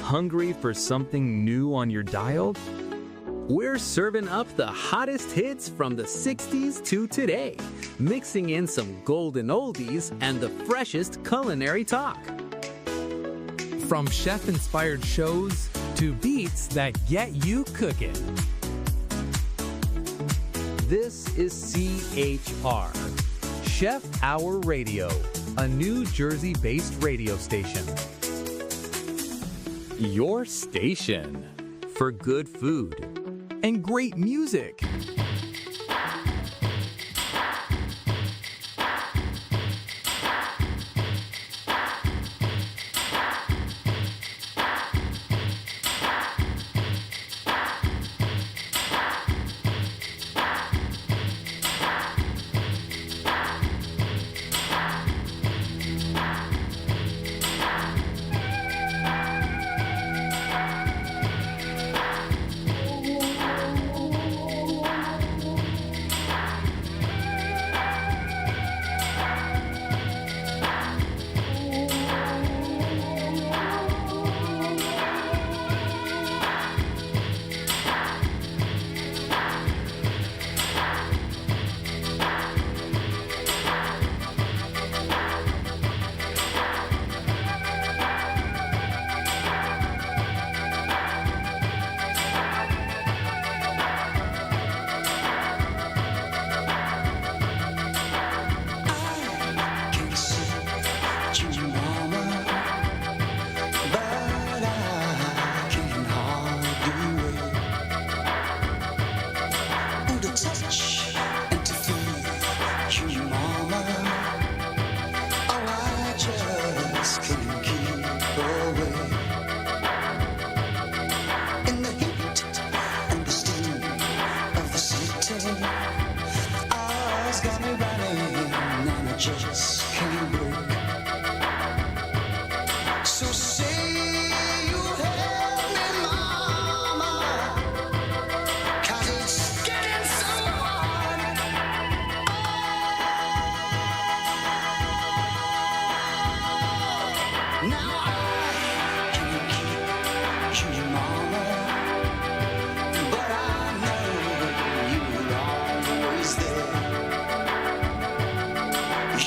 Hungry for something new on your dial? We're serving up the hottest hits from the 60s to today, mixing in some golden oldies and the freshest culinary talk. From chef-inspired shows to beats that get you cooking. This is CHR, Chef Hour Radio, a New Jersey-based radio station. Your station for good food And great music.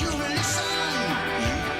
You listen, you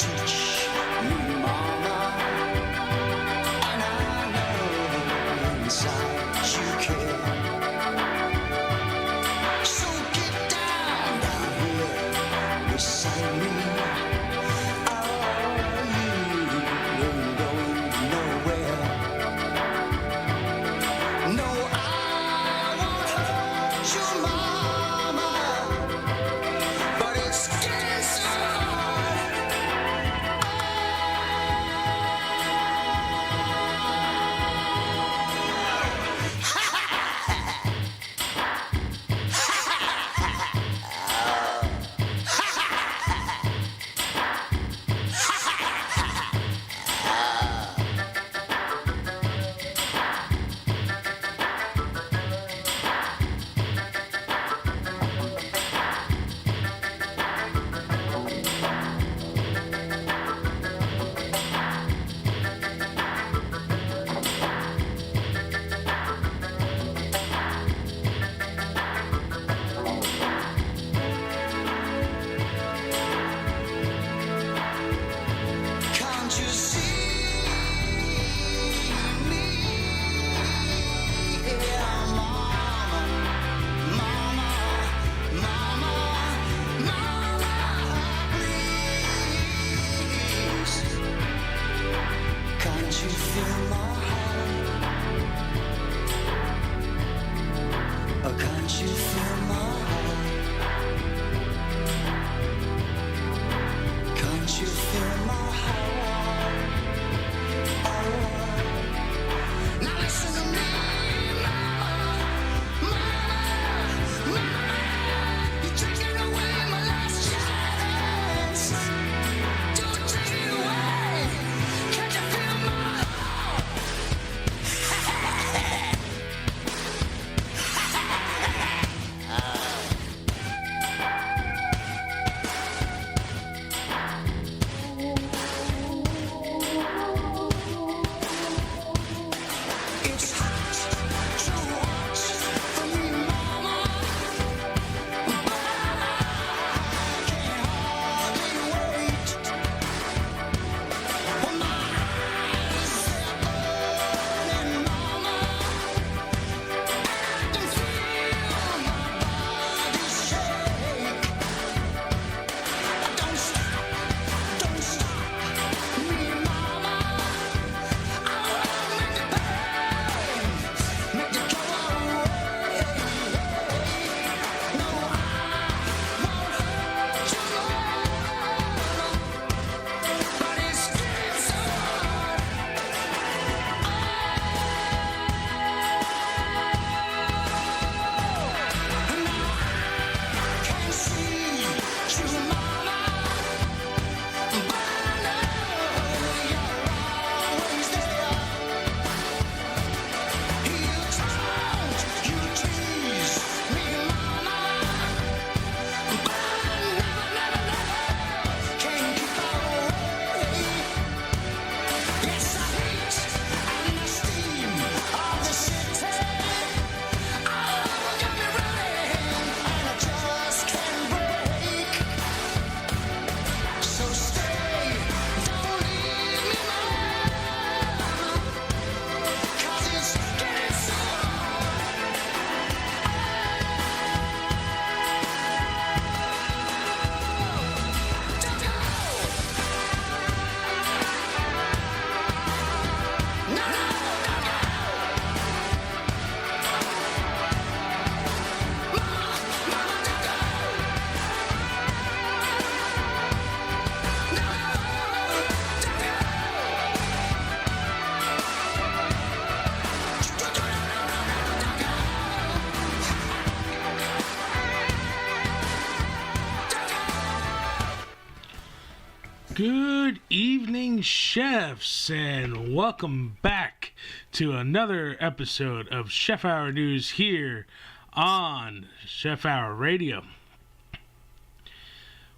Good evening, chefs, and welcome back to another episode of Chef Hour News here on Chef Hour Radio,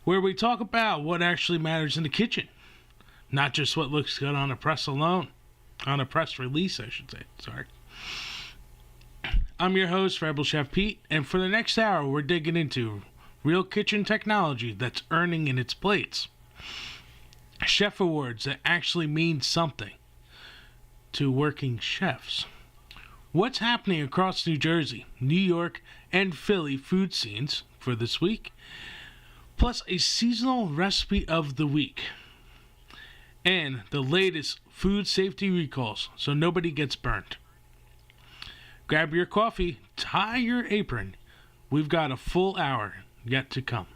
where we talk about what actually matters in the kitchen, not just what looks good on a press alone, on a press release, I should say. Sorry. I'm your host, Rebel Chef Pete, and for the next hour, we're digging into real kitchen technology that's earning in its plates. Chef awards that actually mean something to working chefs. What's happening across New Jersey, New York, and Philly food scenes for this week, plus a seasonal recipe of the week, and the latest food safety recalls so nobody gets burnt. Grab your coffee, tie your apron. We've got a full hour yet to come.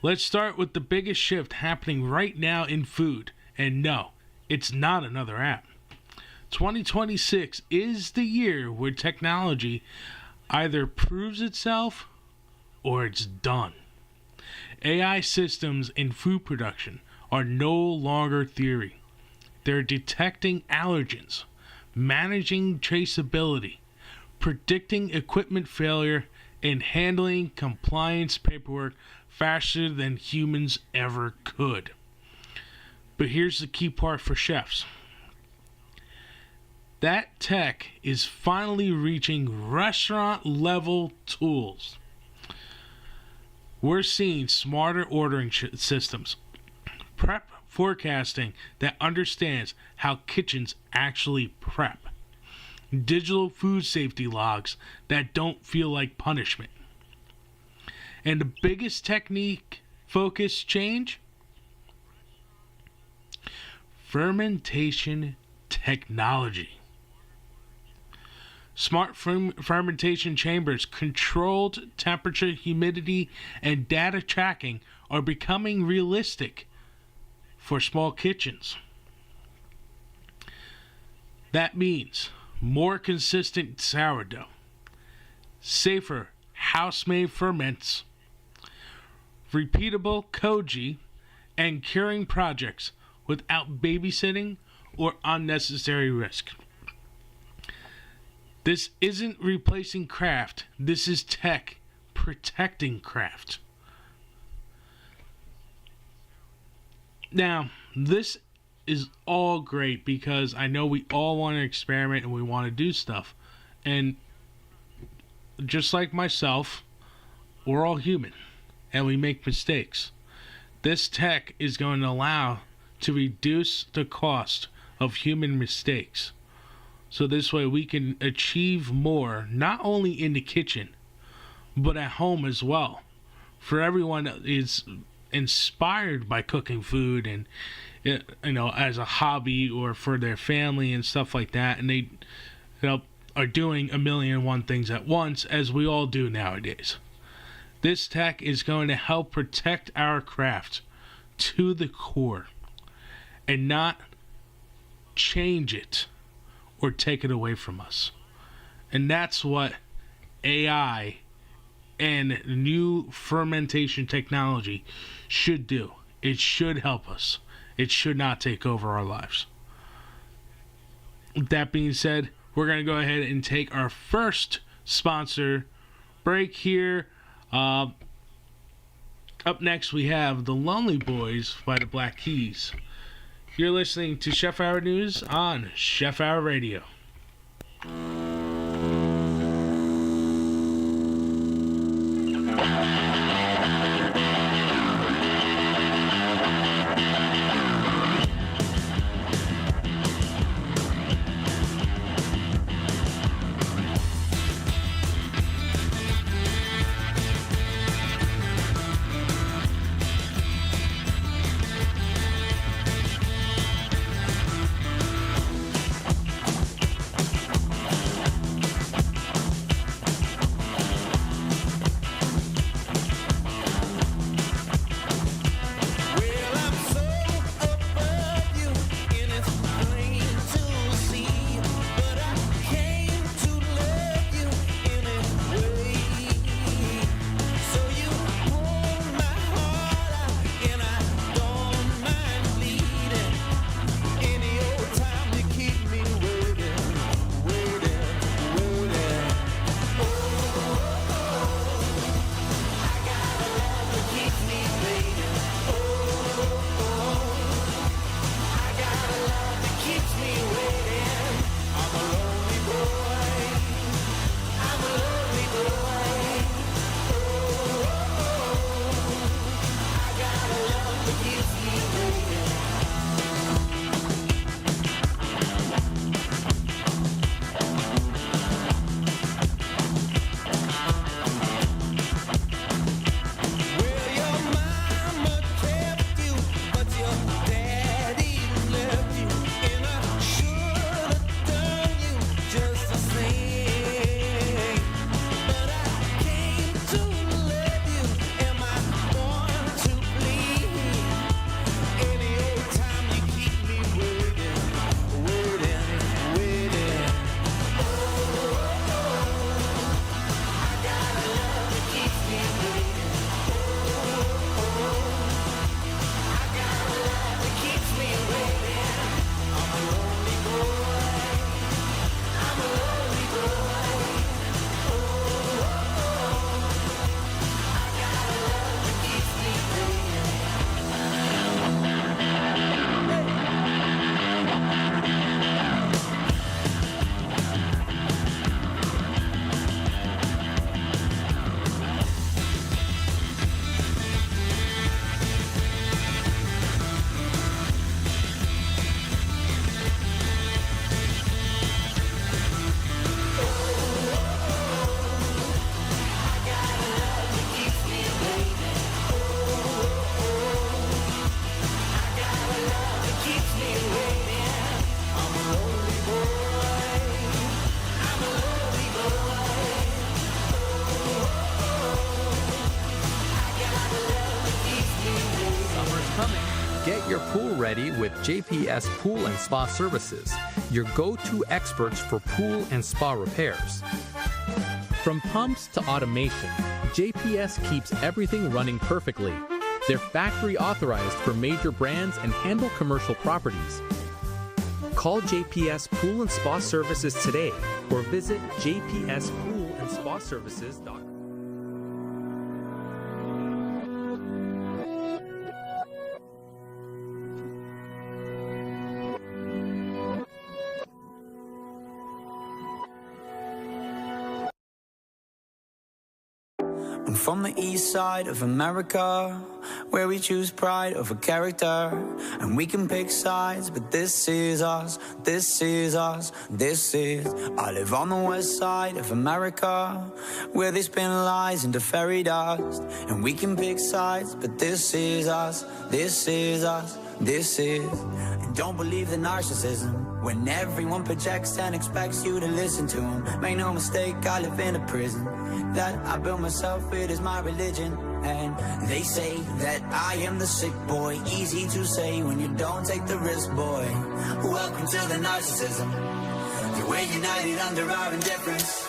Let's start with the biggest shift happening right now in food. And no, it's not another app. 2026 is the year where technology either proves itself or it's done. AI systems in food production are no longer theory. They're detecting allergens, managing traceability, predicting equipment failure, and handling compliance paperwork faster than humans ever could. But here's the key part for chefs. That tech is finally reaching restaurant-level tools. We're seeing smarter ordering systems, prep forecasting that understands how kitchens actually prep, digital food safety logs that don't feel like punishment. And the biggest technique focus change? Fermentation technology. Smart fermentation chambers, controlled temperature, humidity, and data tracking are becoming realistic for small kitchens. That means more consistent sourdough, safer house-made ferments, repeatable koji, and curing projects without babysitting or unnecessary risk. This isn't replacing craft. This is tech protecting craft. Now, this is all great because I know we all want to experiment and we want to do stuff. And just like myself, we're all human and we make mistakes. This tech is going to allow to reduce the cost of human mistakes. So this way we can achieve more, not only in the kitchen, but at home as well. For everyone that is inspired by cooking food and, as a hobby or for their family and stuff like that, and they are doing a million and one things at once, as we all do nowadays. This tech is going to help protect our craft to the core and not change it or take it away from us. And that's what AI and new fermentation technology should do. It should help us. It should not take over our lives. That being said, we're going to go ahead and take our first sponsor break here. Up next, we have The Lonely Boys by the Black Keys. You're listening to Chef Hour News on Chef Hour Radio. Get your pool ready with JPS Pool and Spa Services, your go-to experts for pool and spa repairs. From pumps to automation, JPS keeps everything running perfectly. They're factory authorized for major brands and handle commercial properties. Call JPS Pool and Spa Services today or visit jpspoolandspaservices.com. I'm from the east side of America, where we choose pride over character, and we can pick sides, but this is us, this is us, this is. I live on the west side of America, where they spin lies into fairy dust, and we can pick sides, but this is us, this is us, this is. And don't believe the narcissism, when everyone projects and expects you to listen to them. Make no mistake, I live in a prison that I built myself, it is my religion. And they say that I am the sick boy, easy to say when you don't take the risk, boy. Welcome to the narcissism, we're united under our indifference.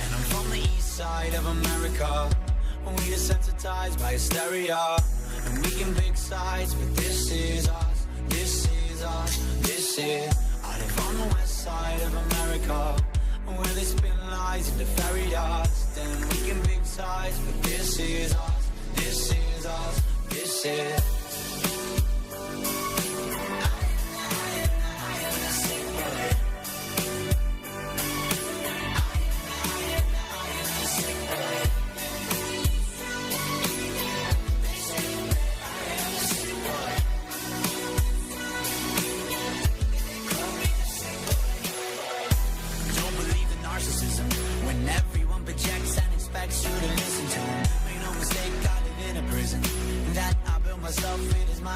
And I'm from the east side of America, we are desensitized by hysteria, and we can pick sides, but this is us, this is us, this is. I live on the west side of America, where they spin lies into fairy dust, and we can pick sides, but this is us, this is us, this is.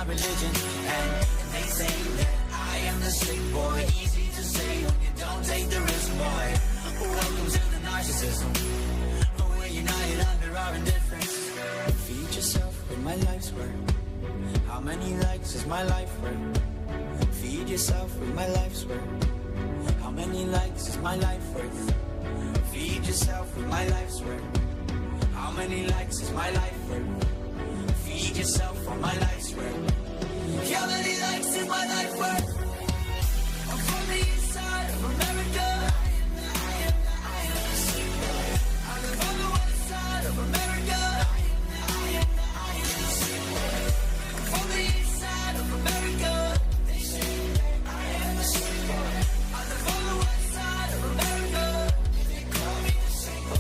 Religion, and they say that I am the sick boy, easy to say when you don't take the risk, boy. Welcome to the narcissism, we're united under our indifference. Feed yourself with my life's work. How many likes is my life worth? Feed yourself with my life's work. How many likes is my life worth? Feed yourself with my life's work. How many likes is my life worth? Feed yourself for my life's work. How many likes is my life worth? I'm from the east side of America. I live on the west side of America. I'm from the east side of America. They say that I am the sick boy. I live on the west side of America. They call me the sick boy.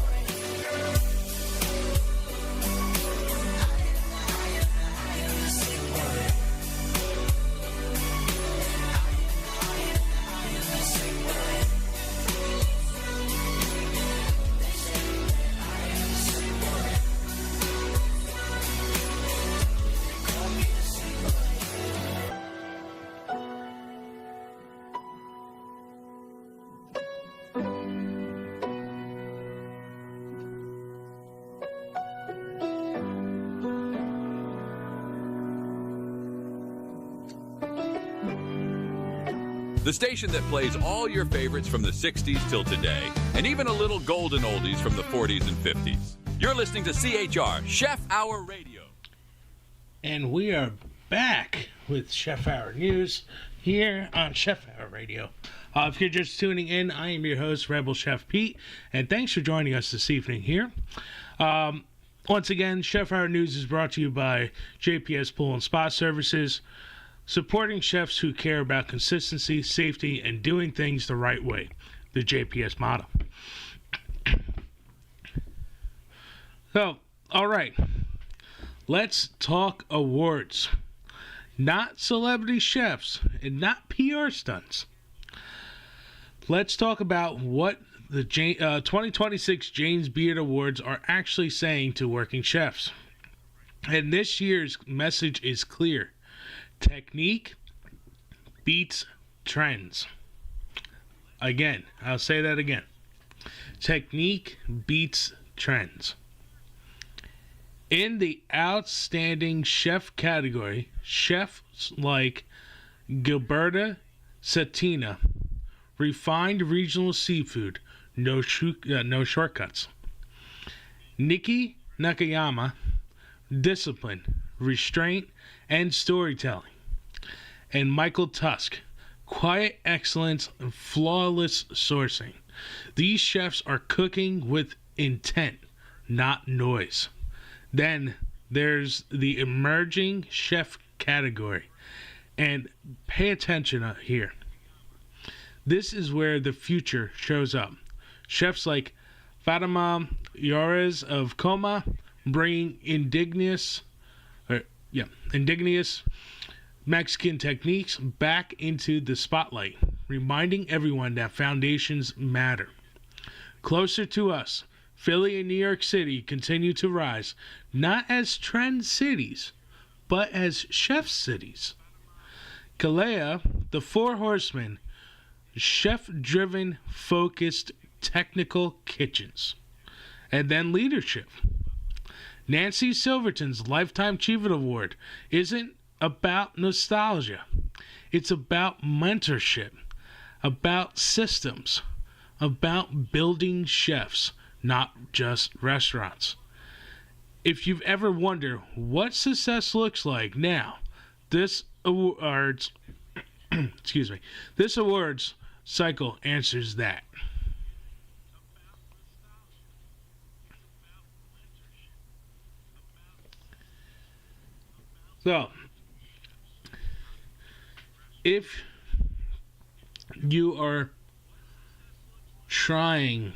The station that plays all your favorites from the 60s till today, and even a little golden oldies from the 40s and 50s. You're listening to CHR, Chef Hour Radio. And we are back with Chef Hour News here on Chef Hour Radio. If you're just tuning in, I am your host, Rebel Chef Pete, and thanks for joining us this evening here. Once again, Chef Hour News is brought to you by JPS Pool and Spa Services, supporting chefs who care about consistency, safety, and doing things the right way. The JPS motto. So, all right. Let's talk awards. Not celebrity chefs and not PR stunts. Let's talk about what the 2026 James Beard Awards are actually saying to working chefs. And this year's message is clear. Technique beats trends. Again, I'll say that again. Technique beats trends. In the outstanding chef category, chefs like Gilberta Cetina, refined regional seafood, no shortcuts. Nikki Nakayama, discipline, restraint, and storytelling. And Michael Tusk, quiet excellence and flawless sourcing. These chefs are cooking with intent, not noise. Then there's the emerging chef category. And pay attention here. This is where the future shows up. Chefs like Fatima Yorez of Coma bringing indigenous Mexican techniques back into the spotlight, reminding everyone that foundations matter. Closer to us, Philly and New York City continue to rise, not as trend cities, but as chef cities. Kalea, the Four Horsemen, chef-driven, focused, technical kitchens. And then leadership. Nancy Silverton's Lifetime Achievement Award isn't about nostalgia. It's about mentorship, about systems, about building chefs, not just restaurants. If you've ever wondered what success looks like now, this awards this awards cycle answers that. So, if you are trying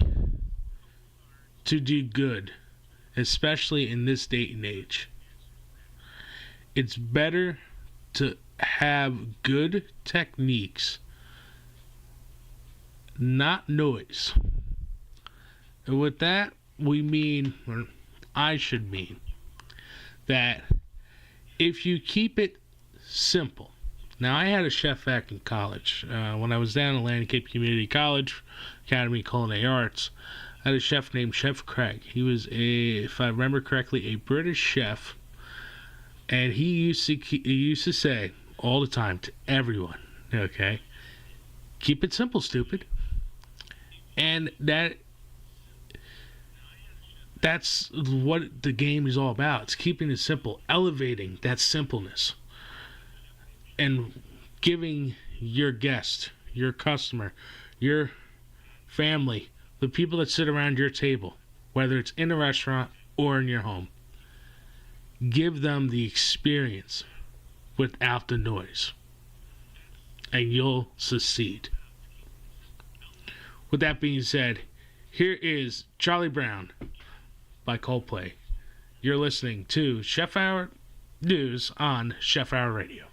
to do good, especially in this day and age, it's better to have good techniques, not noise. And with that, we mean, or I should mean, that if you keep it simple. Now, I had a chef back in college. When I was down at Atlantic Cape Community College, Academy of Culinary Arts, I had a chef named Chef Craig. He was, if I remember correctly, a British chef. And he used to say all the time to everyone, okay, keep it simple, stupid. And that's what the game is all about. It's keeping it simple, elevating that simpleness, and giving your guest, your customer, your family, the people that sit around your table, whether it's in a restaurant or in your home, give them the experience without the noise, and you'll succeed. With that being said, here is Charlie Brown by Coldplay. You're listening to Chef Hour News on Chef Hour Radio.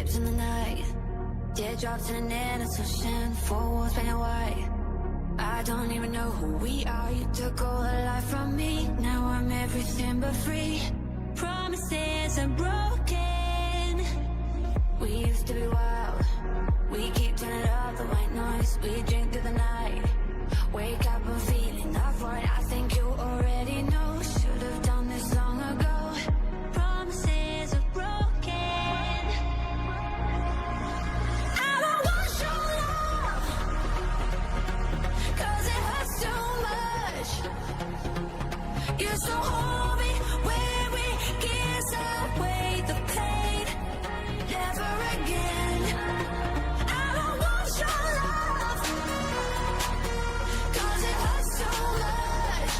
lips in the night. Teardrops in an innocent, four walls painted white. I don't even know who we are. You took all the life from me. Now I'm everything but free. Promises are broken. We used to be wild. We keep turning up the white noise. We drink through the night. Wake up and feeling up for it. I think you already know. Should have done this long ago. Promises are broken. I don't want your love, 'cause it hurts too much. You're so homey when we kiss away the pain. Never again. I don't want your love, 'cause it hurts so much.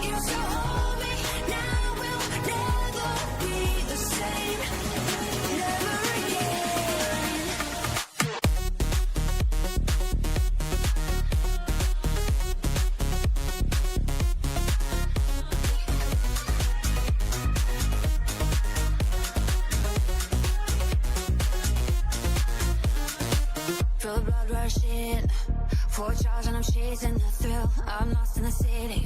You're so homey, now we'll never be the same. Never again. Feel the blood rush in. 4 Charles and I'm chasing the thrill. I'm lost in the city,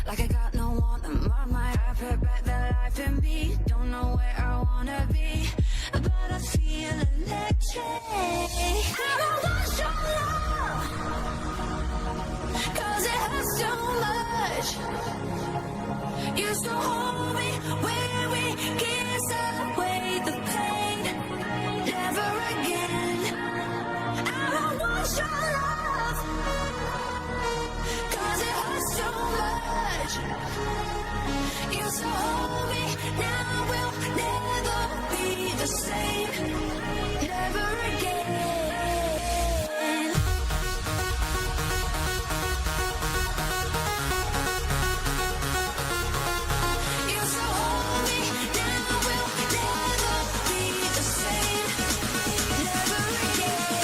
like I got no one on my mind. I put back the life in me. Don't know where I wanna be, but I feel electric. I don't want your love, 'cause it hurts so much. You're so homey when we kiss away the pain. Never again. I don't want your love, 'cause it hurts so much. You're so homey, now we'll never be the same. Never again. You're so homey, now we'll never be the same. Never again.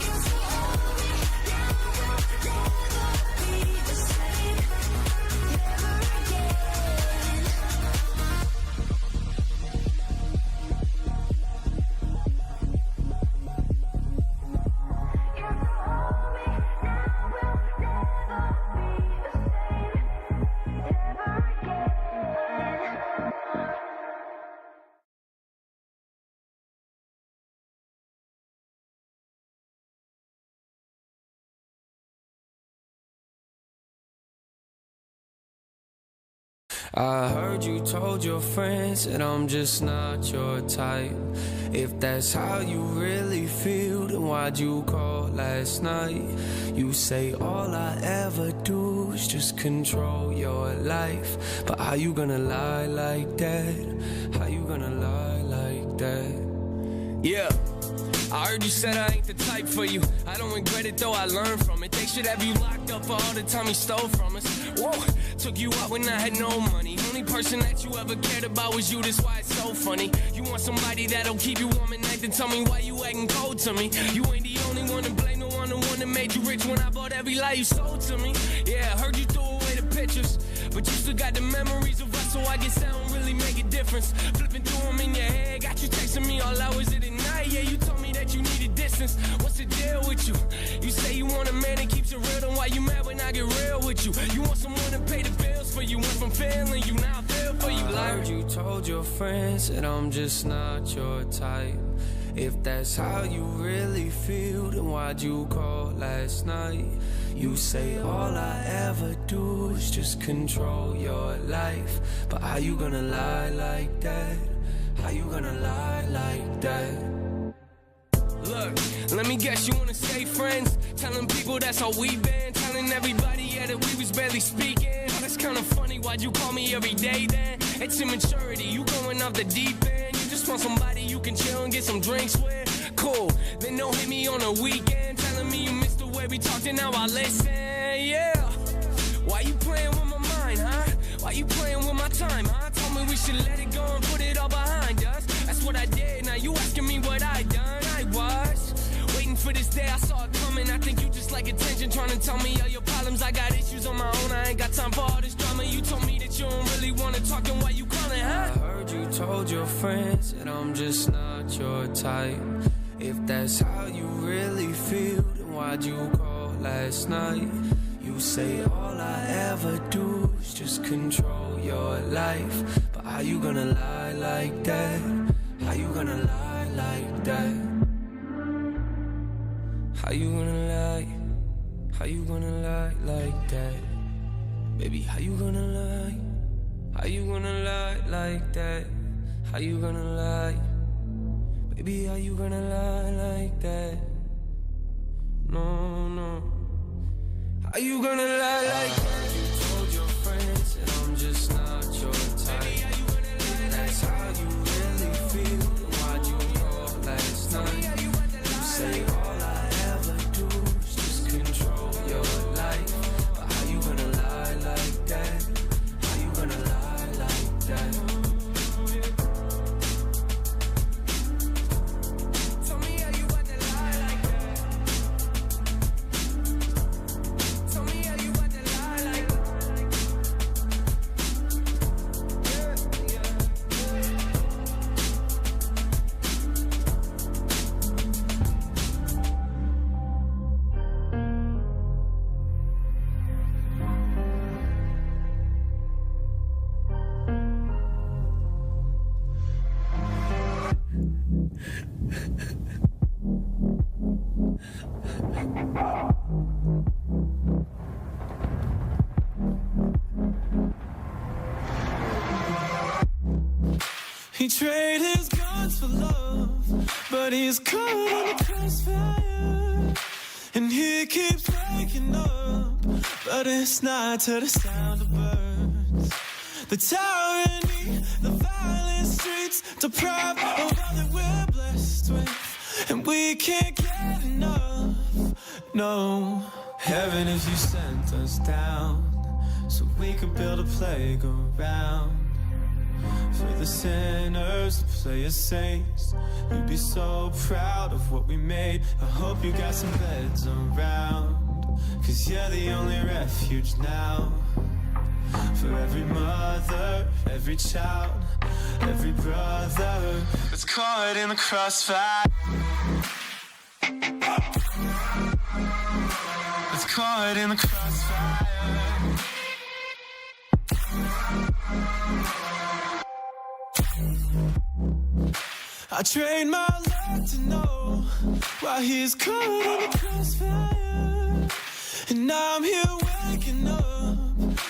You're so homey, now we'll never be the same. Never again. You're so homey, now we'll never be the same. Never again. I heard you told your friends that I'm just not your type. If that's how you really feel, then why'd you call last night? You say all I ever do is just control your life. But how you gonna lie like that? How you gonna lie like that? Yeah, I heard you said I ain't the type for you. I don't regret it though, I learned from it. They should have you locked up for all the time you stole from us. Whoa, took you out when I had no money. Only person that you ever cared about was you, that's why it's so funny. You want somebody that'll keep you warm at night, then tell me why you acting cold to me. You ain't the only one to blame, the one that made you rich when I bought every lie you sold to me. Yeah, I heard you threw away the pictures, but you still got the memories of us, so I guess that don't really make a difference. Flipping through them in your head, got you texting me all hours of the night. Yeah, you told me that you needed distance. What's the deal with you? You say you want a man that keeps it real, then why you mad when I get real with you? You want someone to pay the bills for you. Went from failing you, now I feel for you. I heard you told your friends that I'm just not your type. If that's how you really feel, then why'd you call last night? You say all I ever do is just control your life. But how you gonna lie like that? How you gonna lie like that? Look, let me guess, you wanna stay friends? Telling people that's how we been. Telling everybody, yeah, that we was barely speaking. Oh, that's kinda funny, why'd you call me every day then? It's immaturity, you going off the deep end. You just want somebody you can chill and get some drinks with. Cool, then don't hit me on a weekend. Telling me you missed the way we talked and now I listen, yeah. Why you playing with my mind, huh? Why you playing with my time, huh? Told me we should let it go and put it all behind us. That's what I did, now you asking me what I done. I was waiting for this day, I saw it coming. I think you just like attention, trying to tell me all your problems. I got issues on my own, I ain't got time for all this drama. You told me that you don't really wanna talk, and why you calling, huh? I heard you told your friends that I'm just not your type. If that's how you really feel, then why'd you call last night? You say all I ever do is just control your life. But how you gonna lie like that? How you gonna lie like that? How you gonna lie? How you gonna lie like that? Baby, how you gonna lie? How you gonna lie like that? How you gonna lie? Baby, how you gonna lie like that? No, no. How you gonna lie like that? You told your friends that I'm just not your type. Baby, how you gonna lie that's like how you really feel. Why'd you call last night? You say all I ever do is just control your life. But how you gonna lie like that? How you gonna lie like that? He traded his guns for love, but he's caught in the crossfire. And he keeps waking up, but it's not to the sound of birds. The tyranny, the violent streets, deprived of all that we're blessed with. And we can't get enough, no. Heaven, if you sent us down, so we could build a playground for the sinners to play as saints. You'd be so proud of what we made. I hope you got some beds around, 'cause you're the only refuge now. For every mother, every child, every brother that's caught in the crossfire, that's caught in the crossfire. I trained my love to know why he's caught in the crossfire. And now I'm here waking up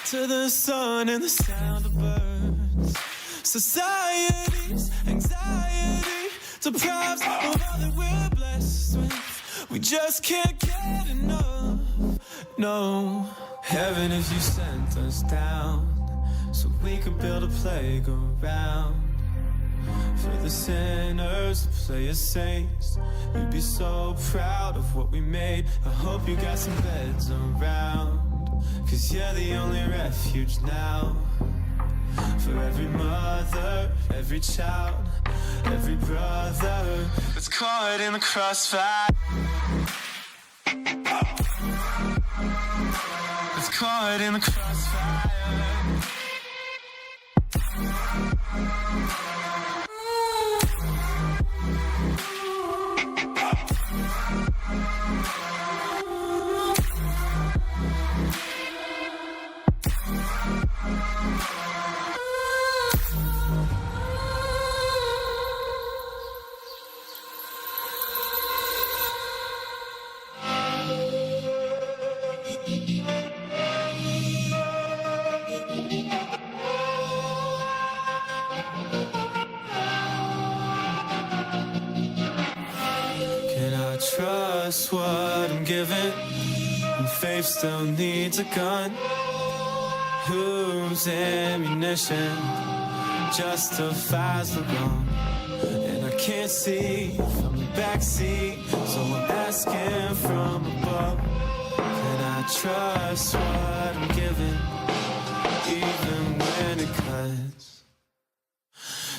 to the sun and the sound of birds. Society's anxiety deprives of all that we're blessed with. We just can't get enough, no. Heaven, if you sent us down, so we could build a playground for the sinners to play as saints. You'd be so proud of what we made. I hope you got some beds around, 'cause you're the only refuge now. For every mother, every child, every brother that's caught in the crossfire, that's caught in the crossfire. Trust what I'm given, and faith still needs a gun. Whose ammunition justifies the wrong? And I can't see from the backseat, so I'm asking from above. Can I trust what I'm giving, even when it cuts.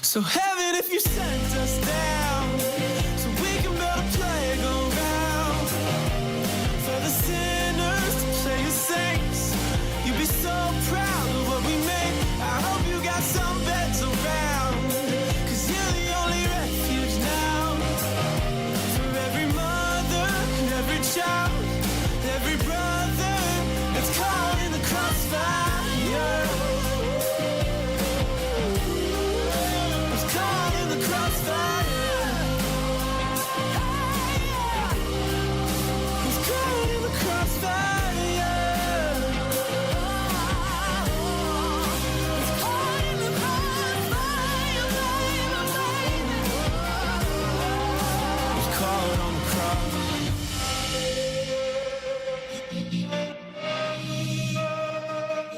So heaven, if you sent us down, so we can build a playground for the sinners to play as saints. You'd be so proud of what we made. I hope you got some beds around, 'cause you're the only refuge now for every mother and every child, every brother that's caught in the crossfire. Was caught in the crossfire. Was caught in the crossfire. Was caught in the crossfire, was caught on the cross.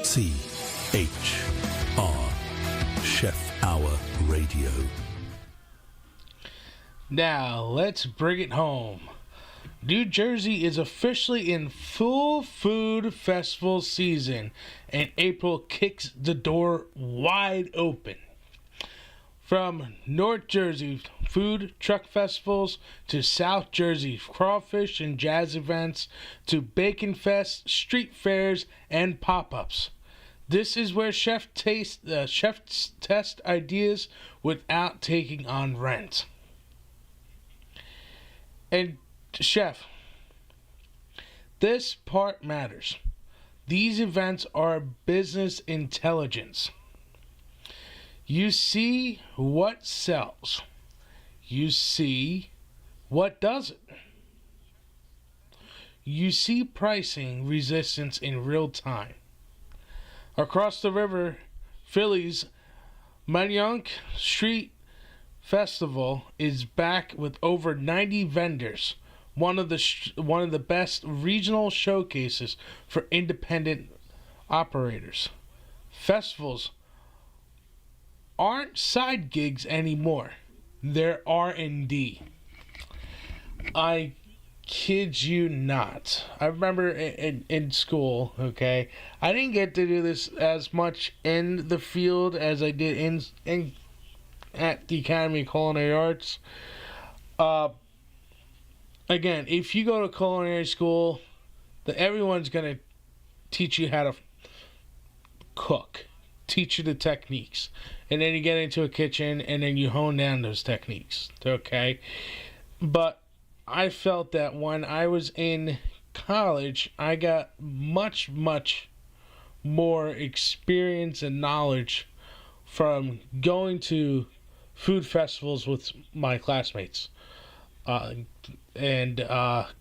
CHR Chef Hour Radio. Now, let's bring it home. New Jersey is officially in full food festival season, and April kicks the door wide open. From North Jersey food truck festivals to South Jersey crawfish and jazz events to Bacon Fest, street fairs, and pop-ups. This is where chefs test ideas without taking on rent. And chef, this part matters. These events are business intelligence. You see what sells. You see what doesn't. You see pricing resistance in real time. Across the river, Philly's Manayunk Street Festival is back with over 90 vendors. One of the best regional showcases for independent operators. Festivals aren't side gigs anymore. They're R&D. I kid you not. I remember in school, okay, I didn't get to do this as much in the field as I did in at the Academy of Culinary Arts. Again, if you go to culinary school, everyone's going to teach you how to cook, teach you the techniques, and then you get into a kitchen and then you hone down those techniques, okay? But I felt that when I was in college, I got much, much more experience and knowledge from going to food festivals with my classmates, and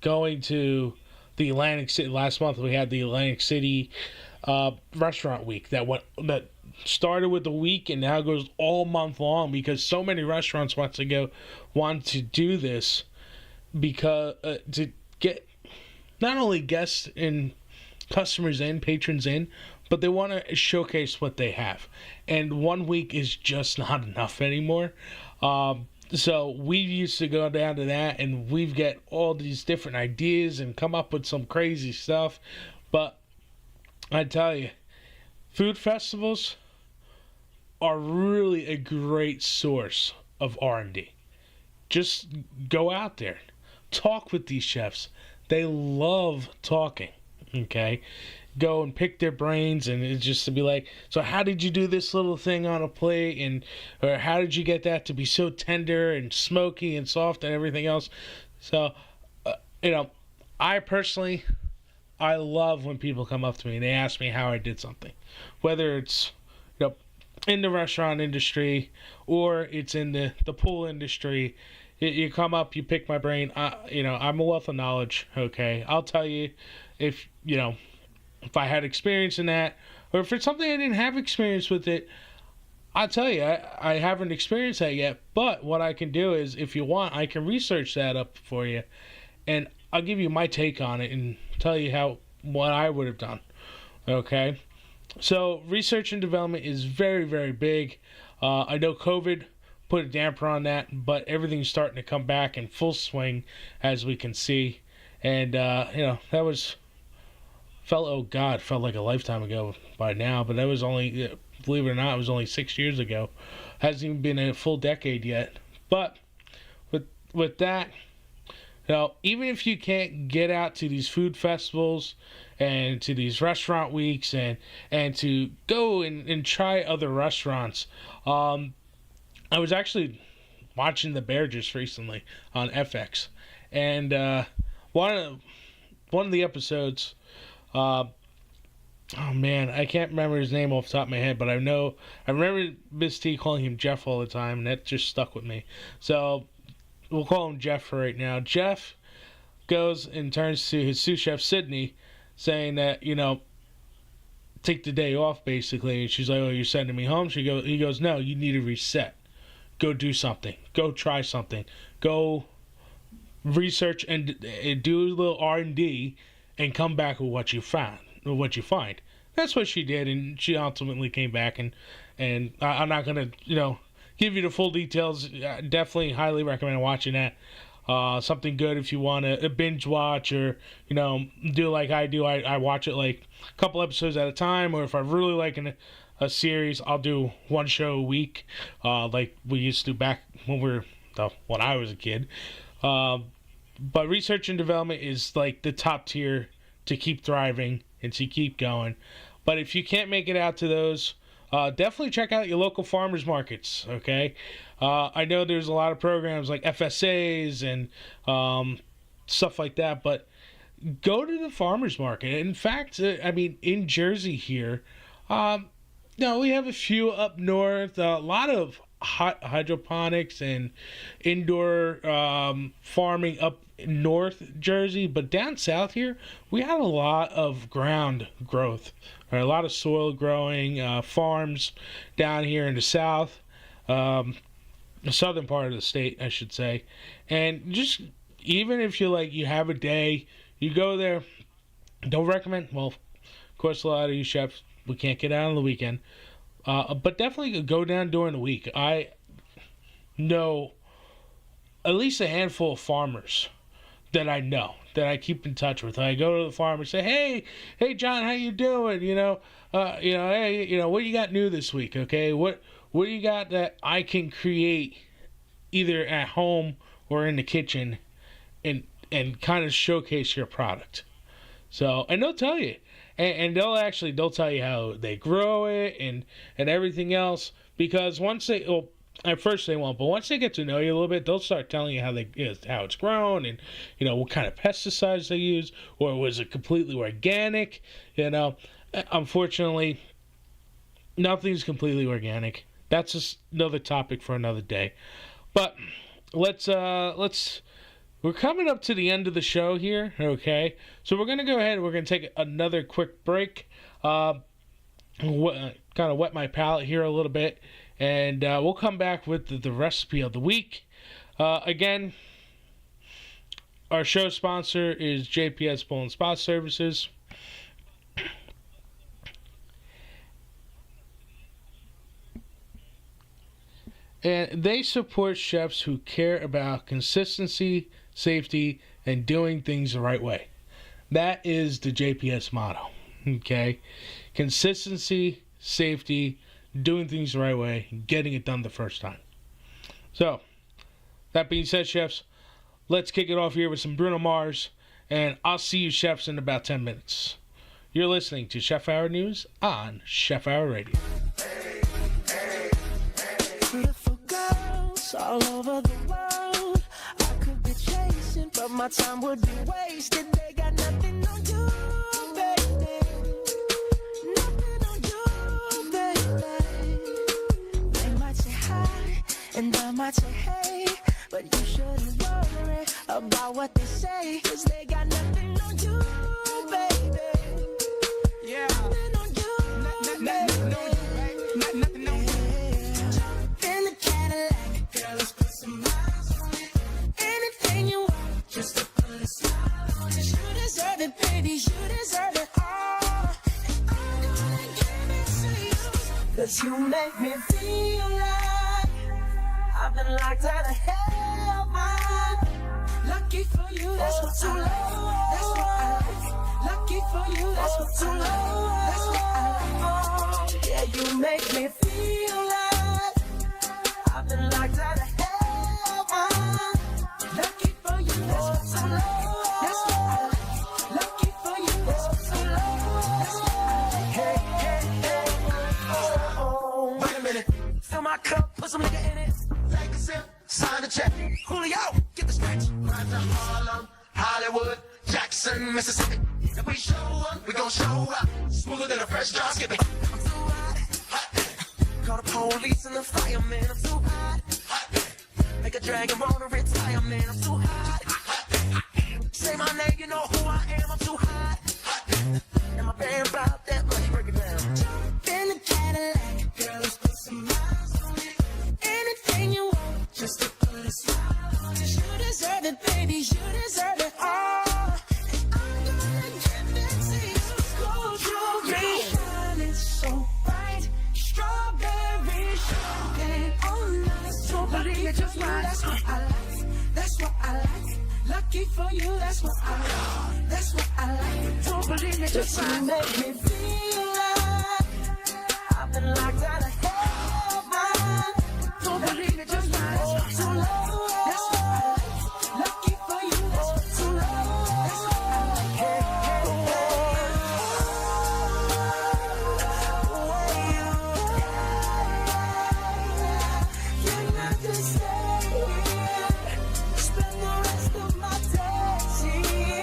going to the Atlantic City. Last month we had the Atlantic City restaurant week that started with the week and now goes all month long, because so many restaurants want to do this, because to get not only guests and customers in, patrons in, but they want to showcase what they have. And 1 week is just not enough anymore. So we used to go down to that, and we've got all these different ideas and come up with some crazy stuff. But I tell you, food festivals are really a great source of R&D. Just go out there. Talk with these chefs. They love talking, okay? Go and pick their brains, and it's just to be like, so how did you do this little thing on a plate, or how did you get that to be so tender and smoky and soft and everything else? So, I personally, I love when people come up to me and they ask me how I did something, whether it's in the restaurant industry or it's in the pool industry. You come up, you pick my brain. I'm a wealth of knowledge. Okay, I'll tell you if I had experience in that, or if it's something I didn't have experience with it. I'll tell you, I haven't experienced that yet. But what I can do is, if you want, I can research that up for you, and I'll give you my take on it and tell you what I would have done. Okay, so research and development is very, very big. I know COVID put a damper on that, but everything's starting to come back in full swing, as we can see. And that was felt like a lifetime ago by now, but that was only, believe it or not, it was only 6 years ago. Hasn't even been a full decade yet. But with that, even if you can't get out to these food festivals and to these restaurant weeks and to go and try other restaurants, I was actually watching The Bear just recently on FX, and one of the episodes, oh man, I can't remember his name off the top of my head, but I remember Miss T calling him Jeff all the time, and that just stuck with me. So we'll call him Jeff for right now. Jeff goes and turns to his sous chef Sydney, saying that, take the day off basically. And she's like, "Oh, you're sending me home?" He goes, "No, you need to reset. Go do something. Go try something. Go research and do a little R&D and come back with what you find." That's what she did, and she ultimately came back, and I'm not gonna give you the full details. Definitely highly recommend watching that. Something good if you want to binge watch, or do like I do. I watch it like a couple episodes at a time, or if I really like a series, I'll do one show a week, like we used to back when I was a kid. But research and development is like the top tier to keep thriving and to keep going. But if you can't make it out to those, definitely check out your local farmers markets, okay? I know there's a lot of programs like FSAs and stuff like that, but go to the farmers market. In fact, in Jersey here, we have a few up north, a lot of hydroponics and indoor farming up North Jersey, but down south here we have a lot of ground growth, right? A lot of soil growing farms down here in the south, the southern part of the state, I should say. And just even if you have a day, you go there. Don't recommend, well, of course, a lot of you chefs, we can't get out on the weekend, but definitely go down during the week. I know at least a handful of farmers that I know, that I keep in touch with. I go to the farm and say, hey John, how you doing? Hey, what do you got new this week? Okay, what do you got that I can create either at home or in the kitchen, and kind of showcase your product? So, and they'll tell you, and they'll tell you how they grow it and everything else. Because once at first they won't, but once they get to know you a little bit, they'll start telling you how it's grown, and what kind of pesticides they use, or was it completely organic? Unfortunately, nothing's completely organic. That's just another topic for another day. But let's we're coming up to the end of the show here, okay? So we're gonna go ahead and we're gonna take another quick break. Kind of wet my palate here a little bit. And we'll come back with the recipe of the week. Again, our show sponsor is JPS Bowl and Spa Services. And they support chefs who care about consistency, safety, and doing things the right way. That is the JPS motto, okay? Consistency, safety, doing things the right way, getting it done the first time. So, that being said, chefs, let's kick it off here with some Bruno Mars, and I'll see you chefs in about 10 minutes. You're listening to Chef Hour News on Chef Hour Radio. Beautiful girls all over the world, I could be chasing, but my time would be wasted. They got nothing on you, baby. And I might say, hey, but you shouldn't worry about what they say, 'cause they got nothing on you, baby. Yeah. Nothing on you, baby. Nothing on you. Jump in the Cadillac, girl, let's put some miles on it. Anything you want, just to put a smile on it. You deserve it, baby, you deserve it all. And I'm gonna give it to you, 'cause you make me feel like I've been locked out of hell, man. Lucky for you, that's what I like. That's what I like. Lucky for you, that's what's too low. That's what I like. Yeah, you make me feel like I've been locked out of heaven. Lucky for you, that's what's too low. That's what I like. Lucky for you, that's what's too low. That's what I like. Hey, hey, hey. Oh, wait a minute. Fill my cup, put some nigga in it. Take a sip, sign the check. Julio, get the stretch. Right to Harlem, Hollywood, Jackson, Mississippi. If we show up, we gon' show up. Smoother than a fresh drop skipping. I'm too hot, hot. Call the police and the fireman. I'm too hot, hot. Make a dragon wanna retire, man. I'm too hot, hot. Say my name, you know who I am. I'm too hot, hot. And my band about that money, break it down. Jump in the Cadillac, girl, let's put some miles on it. Anything you want, just to put a smile on it. You deserve it, baby, you deserve it all. And I'm gonna give it to you. Gold jewelry, shining so bright. Strawberry champagne on us. Don't believe it, just right. That's what I like. That's what I like. Lucky for you, that's what I like. That's what I like. Don't believe it, just right. You make me feel like I've been locked out of heaven. Don't believe it, just right. That's what's too low. That's what I like. Lucky for you, that's what's too low. That's what I like. Hey, hey, hey. You're not the same. Spend the rest of my days away.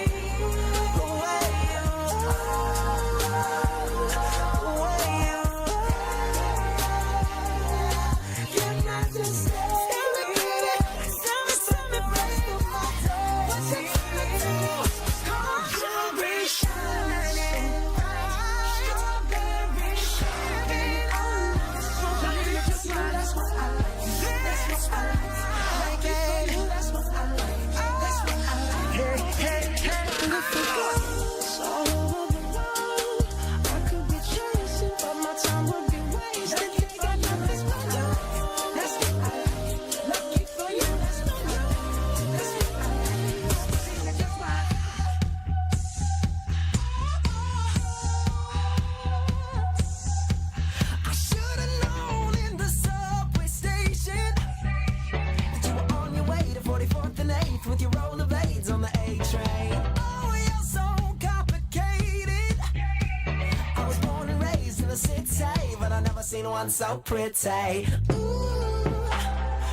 You're not the same. Tell me, baby. Tell me, rest of my days. Strawberry shining bright. Strawberry shining on us. That's what I like. That's what I like. Like it, that's what I like. That's what I like. Hey, hey, hey. If it goes all over the world, I could be chasing, but my time would be wasted. You got nothing but love. That's what I like. Lucky for you, that's what I like. That's what I like. That's why. I should've known in the subway station that you were on your way to 44th and 8th with your rollerblades on the A train. Oh, you're so complicated. I was born and raised in the city, but I never seen one so pretty. Ooh,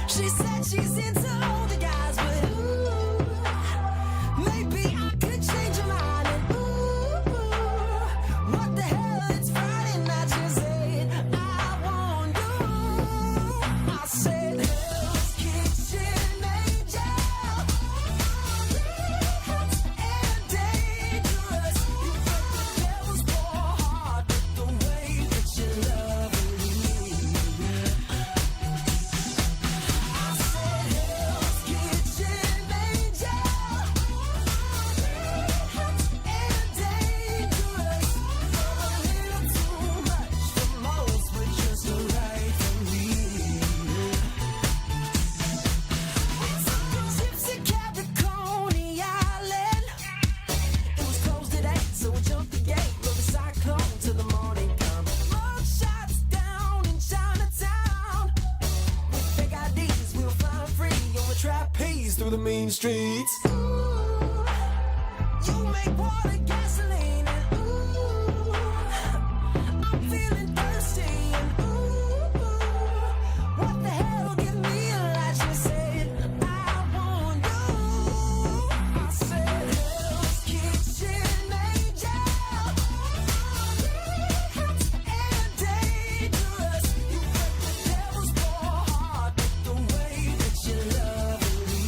she said she's into older guys, but ooh, maybe I could change your mind. And ooh, what the hell? It's Friday night, you said I want you. I said Hell's Kitchen angel, hot and dangerous. You break the devil's poor heart with the way that you love me. I said Hell's Kitchen angel, hot and dangerous. You're a little too much for most, but just right for me. We took those trips to Coney Island. It was closed at 8, so we jumped the gate. Rode the cyclone till the morning come. Mug shots down in Chinatown. With fake IDs, we were flying free on the trapeze through the mean streets. Ooh, you make water gasoline, and ooh, I'm feeling thirsty, and ooh, what the hell? Give me a light. She said I want you. I said Hell's Kitchen angel, hot and dangerous. You break the devil's poor heart with the way that you love me.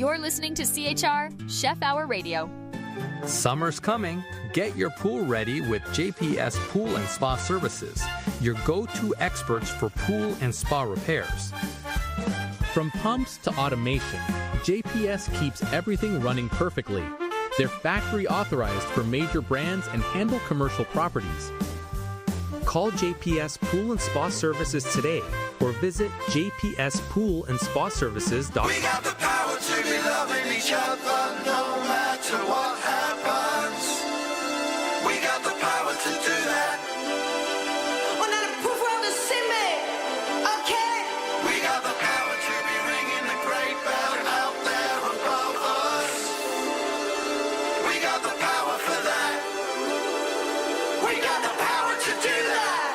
You're listening to CHR Chef Hour Radio. Summer's coming. Get your pool ready with JPS Pool and Spa Services, your go-to experts for pool and spa repairs. From pumps to automation, JPS keeps everything running perfectly. They're factory authorized for major brands and handle commercial properties. Call JPS Pool and Spa Services today or visit jpspoolandspaservices.com. We got the power to be loving each other no matter what happens. We got the power to do that. Well, now the proof world is see me. Okay. We got the power to be ringing the great bell out there above us. We got the power for that. We got the power to do that.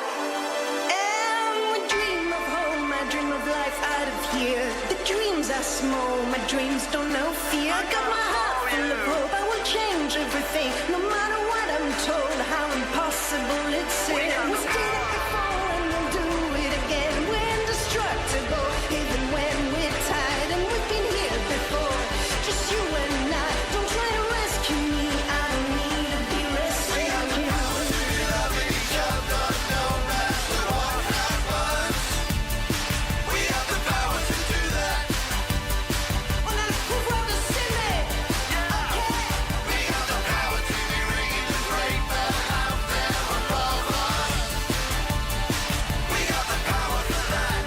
And we dream of home, I dream of life out of here. The dreams are small, my dreams don't know fear. I got my heart full of hope, I will change everything. No matter what I'm told, how impossible it seems. We did it before and we'll do it again. We're indestructible, even when we're tired. And we've been here before, just you and I. Don't try to rescue me, I don't need to be rescued. We got the power to be loving each other no matter what happens. We have the power to do that. Well, now the proof world is see me. Okay. We got the power to be ringing the great bell out there above us. We got the power for that.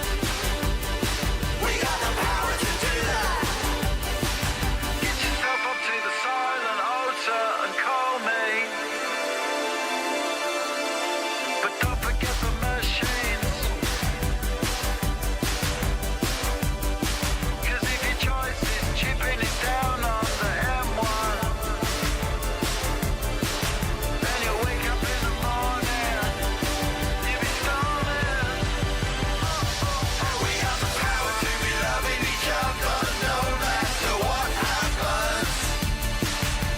We got the power to do that. Get yourself up to the silent altar and call me. But don't forget the machines. 'Cause if your choice is chipping it down on the M1, then you wake up in the morning, you'll be stalling. We got the power to be loving each other no matter what happens.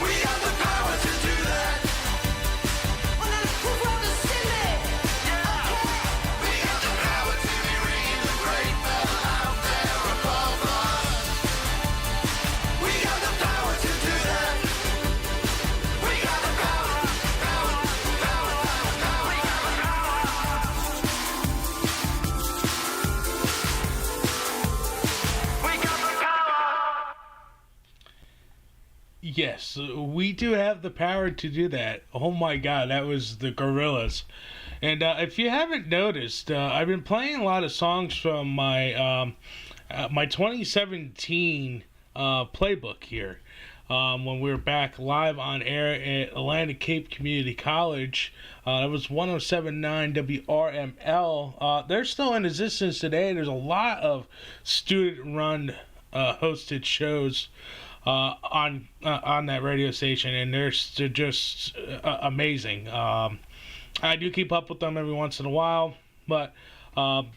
We got the power to do that. Well, now the proof world is see me. We got the power to be ringing the great bell out there above us. We got the power to do that. We got the power, power, power, power. We got the power. We got the power. Yes, we do have the power to do that. Oh my god, that was the Gorillas. And if you haven't noticed, I've been playing a lot of songs from my 2017 playbook here. When we were back live on air at Atlantic Cape Community College. That was 107.9 WRML. They're still in existence today. There's a lot of student-run hosted shows on that radio station, and they're just amazing. I do keep up with them every once in a while, but I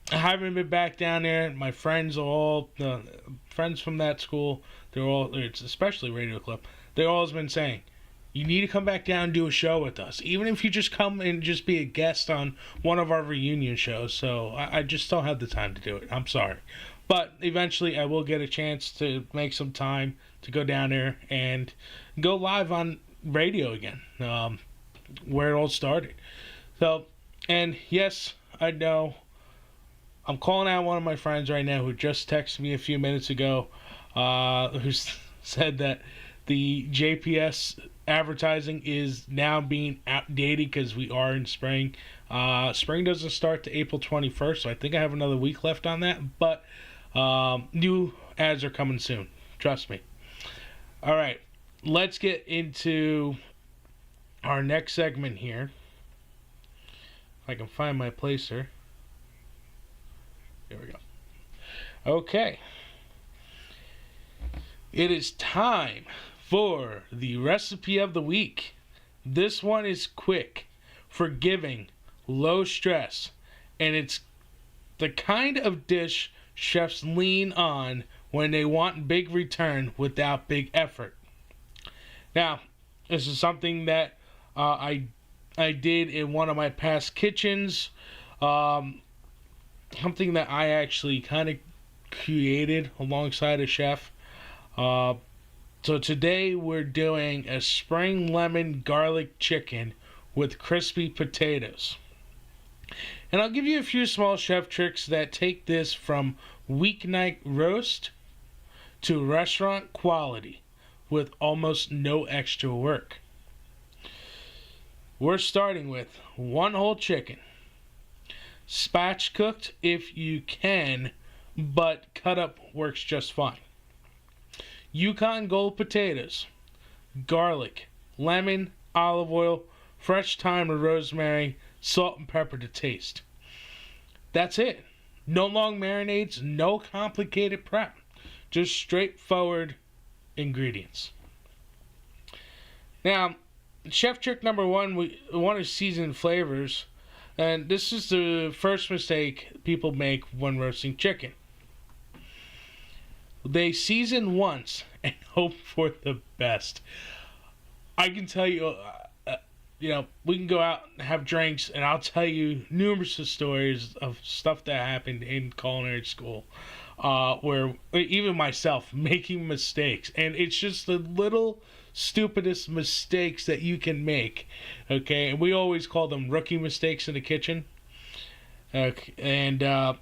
haven't been back down there. My friends are all friends from that school. It's especially Radio Club. They've always been saying, you need to come back down and do a show with us, even if you just come and just be a guest on one of our reunion shows. So I just don't have the time to do it. I'm sorry. But eventually I will get a chance to make some time to go down there and go live on radio again, where it all started. So, and yes, I know I'm calling out one of my friends right now who just texted me a few minutes ago, who said that the JPS advertising is now being outdated because we are in spring. Spring doesn't start to April 21st, so I think I have another week left on that, but new ads are coming soon. Trust me. All right, let's get into our next segment here. If I can find my placer. There we go. Okay. It is time for the recipe of the week. This one is quick, forgiving, low stress, and it's the kind of dish chefs lean on when they want big return without big effort. Now, this is something that I did in one of my past kitchens. Something that I actually kind of created alongside a chef. So today we're doing a spring lemon garlic chicken with crispy potatoes. And I'll give you a few small chef tricks that take this from weeknight roast to restaurant quality with almost no extra work. We're starting with 1 whole chicken. Spatch cooked if you can, but cut up works just fine. Yukon Gold potatoes, garlic, lemon, olive oil, fresh thyme or rosemary, salt and pepper to taste. That's it. No long marinades, no complicated prep. Just straightforward ingredients. Now, chef trick number 1, we want to season flavors. And this is the first mistake people make when roasting chicken. They season once and hope for the best. I can tell you, we can go out and have drinks, and I'll tell you numerous of stories of stuff that happened in culinary school, where even myself making mistakes, and it's just the little stupidest mistakes that you can make. Okay, and we always call them rookie mistakes in the kitchen. Okay, and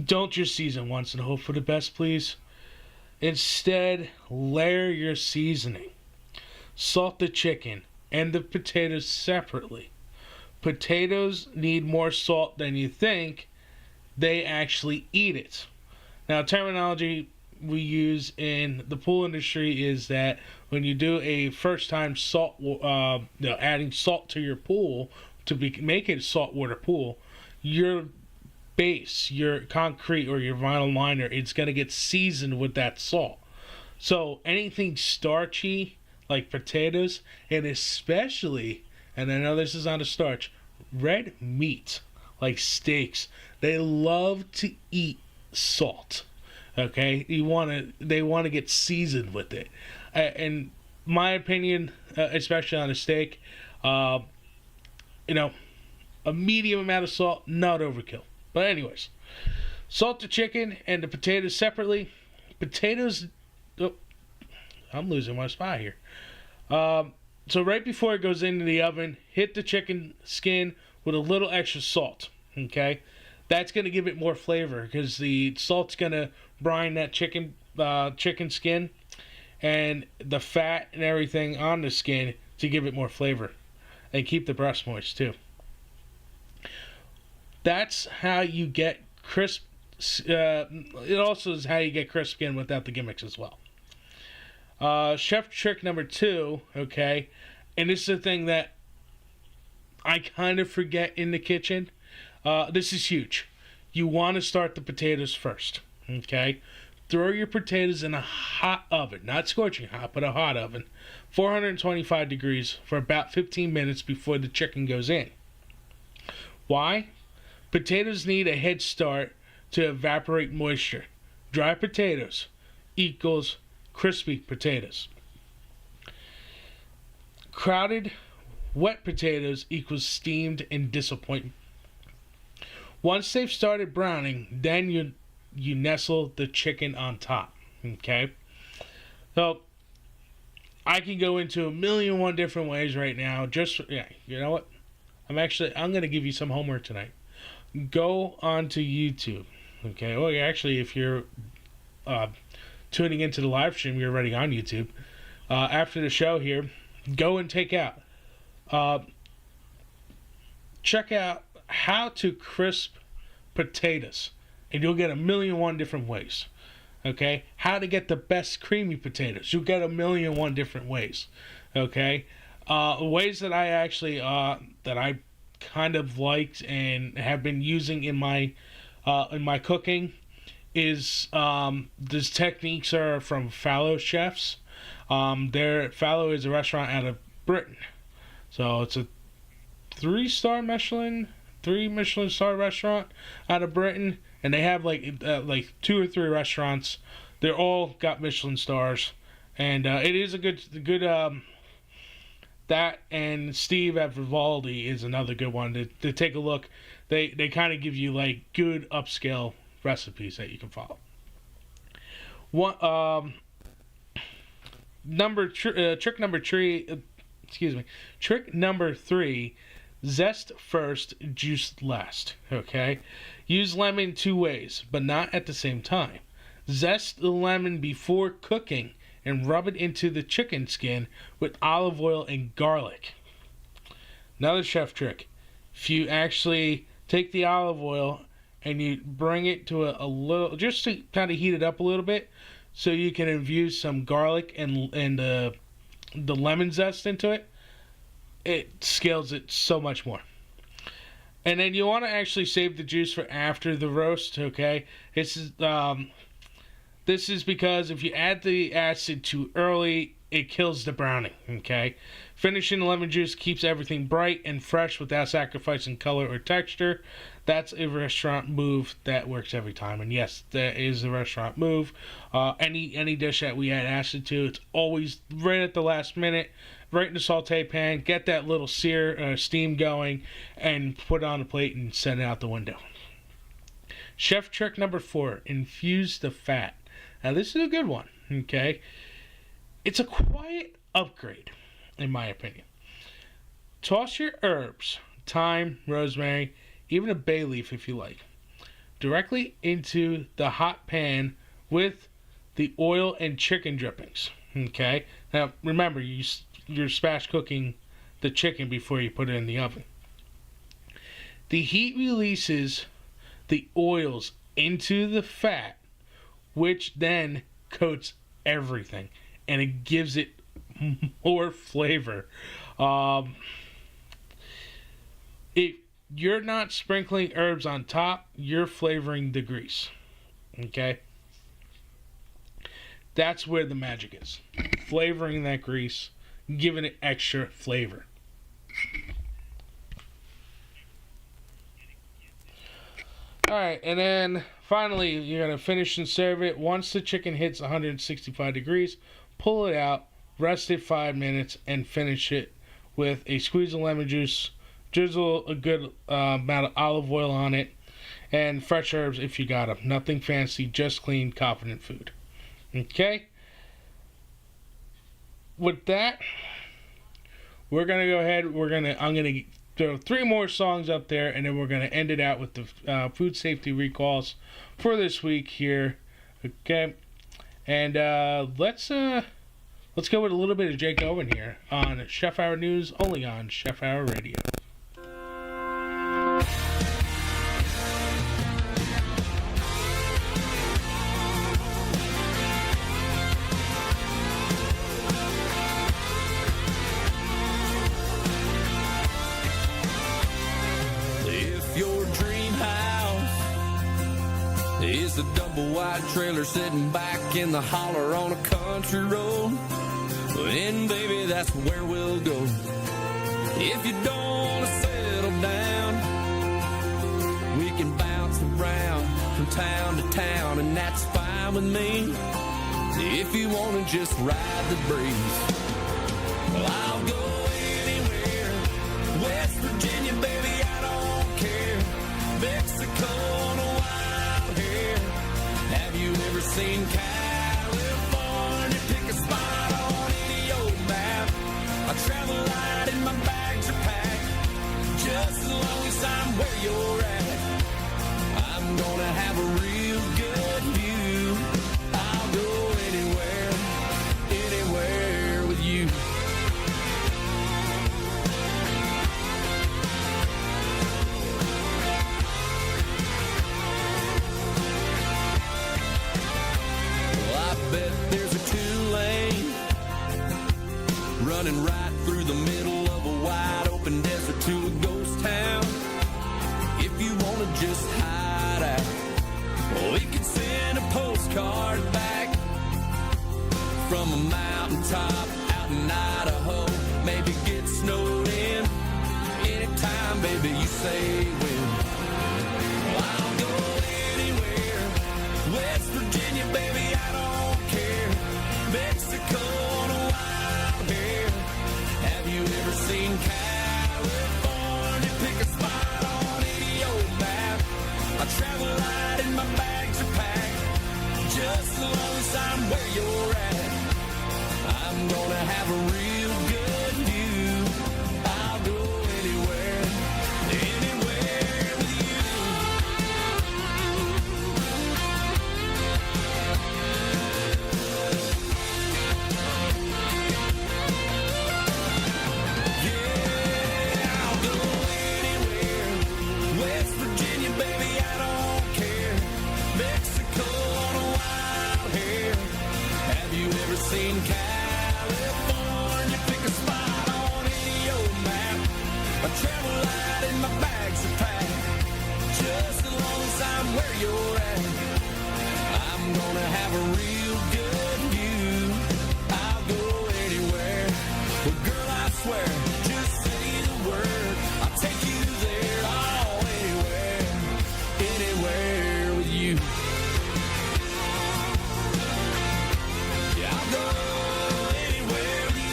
don't just season once and hope for the best, please. Instead, layer your seasoning. Salt the chicken and the potatoes separately. Potatoes need more salt than you think. They actually eat it. Now, terminology we use in the pool industry is that when you do a first time salt, adding salt to your pool to make it a saltwater pool, your base, your concrete or your vinyl liner, it's going to get seasoned with that salt. So anything starchy like potatoes, and especially, and I know this is not a starch, red meat like steaks, they love to eat salt. Okay, they want to get seasoned with it. In my opinion, especially on a steak, a medium amount of salt, not overkill. But anyways, salt the chicken and the potatoes separately. Potatoes, I'm losing my spot here. So right before it goes into the oven, hit the chicken skin with a little extra salt. Okay, that's going to give it more flavor because the salt's going to brine that chicken skin and the fat and everything on the skin to give it more flavor and keep the breast moist too. That's how you get crisp. It also is how you get crisp skin without the gimmicks as well. Chef trick number 2, okay, and this is the thing that I kind of forget in the kitchen. This is huge. You want to start the potatoes first, okay? Throw your potatoes in a hot oven, not scorching hot, but a hot oven, 425 degrees for about 15 minutes before the chicken goes in. Why? Potatoes need a head start to evaporate moisture. Dry potatoes equals crispy potatoes. Crowded, wet potatoes equals steamed and disappointment. Once they've started browning, then you nestle the chicken on top. Okay? So, I can go into 1,000,001 different ways right now. You know what? I'm going to give you some homework tonight. Go onto YouTube. Okay? Well, actually, if you're tuning into the live stream, you're already on YouTube. After the show here, go and check out how to crisp potatoes, and you'll get 1,000,001 different ways. Okay, how to get the best creamy potatoes, you'll get 1,000,001 different ways. Okay, ways that I actually that I kind of liked and have been using in my cooking is these techniques are from Fallow chefs. Fallow is a restaurant out of Britain, so it's a 3 Michelin star restaurant out of Britain, and they have like 2 or 3 restaurants. They're all got Michelin stars, and it is a good that, and Steve at Vivaldi is another good one to take a look. They kind of give you like good upscale recipes that you can follow. Trick number 3, zest first, juice last. Okay? Use lemon 2 ways, but not at the same time. Zest the lemon before cooking and rub it into the chicken skin with olive oil and garlic. Another chef trick. If you actually take the olive oil and you bring it to a little, just to kind of heat it up a little bit, so you can infuse some garlic and the lemon zest into it, it scales it so much more. And then you want to actually save the juice for after the roast, okay? This is because if you add the acid too early, it kills the browning, okay? Finishing the lemon juice keeps everything bright and fresh without sacrificing color or texture. That's a restaurant move that works every time. And yes, that is a restaurant move. Any dish that we add acid to, it's always right at the last minute, right in the saute pan. Get that little steam going, and put it on a plate and send it out the window. Chef trick number 4, infuse the fat. Now this is a good one, okay? It's a quiet upgrade, in my opinion. Toss your herbs, thyme, rosemary, even a bay leaf if you like, directly into the hot pan with the oil and chicken drippings, okay? Now remember, you're spatch cooking the chicken before you put it in the oven. The heat releases the oils into the fat, which then coats everything, and it gives it more flavor. If you're not sprinkling herbs on top, you're flavoring the grease. Okay? That's where the magic is. Flavoring that grease, giving it extra flavor. Alright, and then finally, you're going to finish and serve it. Once the chicken hits 165 degrees, pull it out, rest it 5 minutes, and finish it with a squeeze of lemon juice, drizzle a good amount of olive oil on it, and fresh herbs if you got them. Nothing fancy, just clean, confident food. Okay? With that, we're going to go ahead. I'm going to throw 3 more songs up there, and then we're going to end it out with the food safety recalls for this week here. Okay? And let's go with a little bit of Jake Owen here on Chef Hour News, only on Chef Hour Radio. It's a double-wide trailer sitting back in the holler on a country road. And baby, that's where we'll go. If you don't want to settle down, we can bounce around from town to town, and that's fine with me. If you want to just ride the breeze, well, I'll go anywhere. West Virginia, baby, I don't care. Mexico on a wild hair. Have you ever seen California? Pick a spot on any old map. I travel light and my bags are packed. Just as long as I'm where you're at, I'm gonna have a real good view. I'll go anywhere, anywhere with you. Well, I bet there's a 2-lane running right through the middle of a wide open desert to a ghost town. If you want to just hide out, well, we could send a postcard back from a mountaintop out in Idaho. Maybe get snowed in anytime, baby, you say when. Well, I'll go anywhere. West Virginia, baby, I don't care. Mexico on a wild hair. Have you ever seen California? Pick a spot on any old map. I travel light and my bags are packed. Just as long as I'm I'm gonna have a real good view. I'll go anywhere, anywhere with you. Yeah, I'll go anywhere. West Virginia, baby, I don't care. Mexico on a wild hair. Have you ever seen California? Pick a spot on any old map. I travel light and my bags are packed. Just as long as I'm where you're at, I'm gonna have a real good view. I'll go anywhere. Well, girl, I swear, just say the word. I'll take you there. Oh, anywhere, anywhere with you. Yeah, I'll go anywhere with you.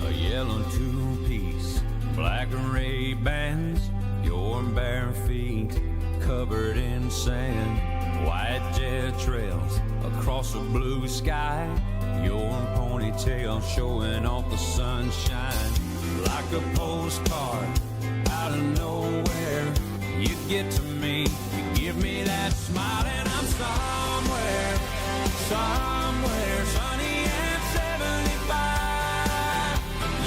A yellow two-piece, black and ray bands, your bare feet covered in sand, white jet trails across a blue sky, your ponytail showing off the sunshine. Like a postcard out of nowhere, you get to me, you give me that smile, and I'm somewhere, somewhere sunny and 75.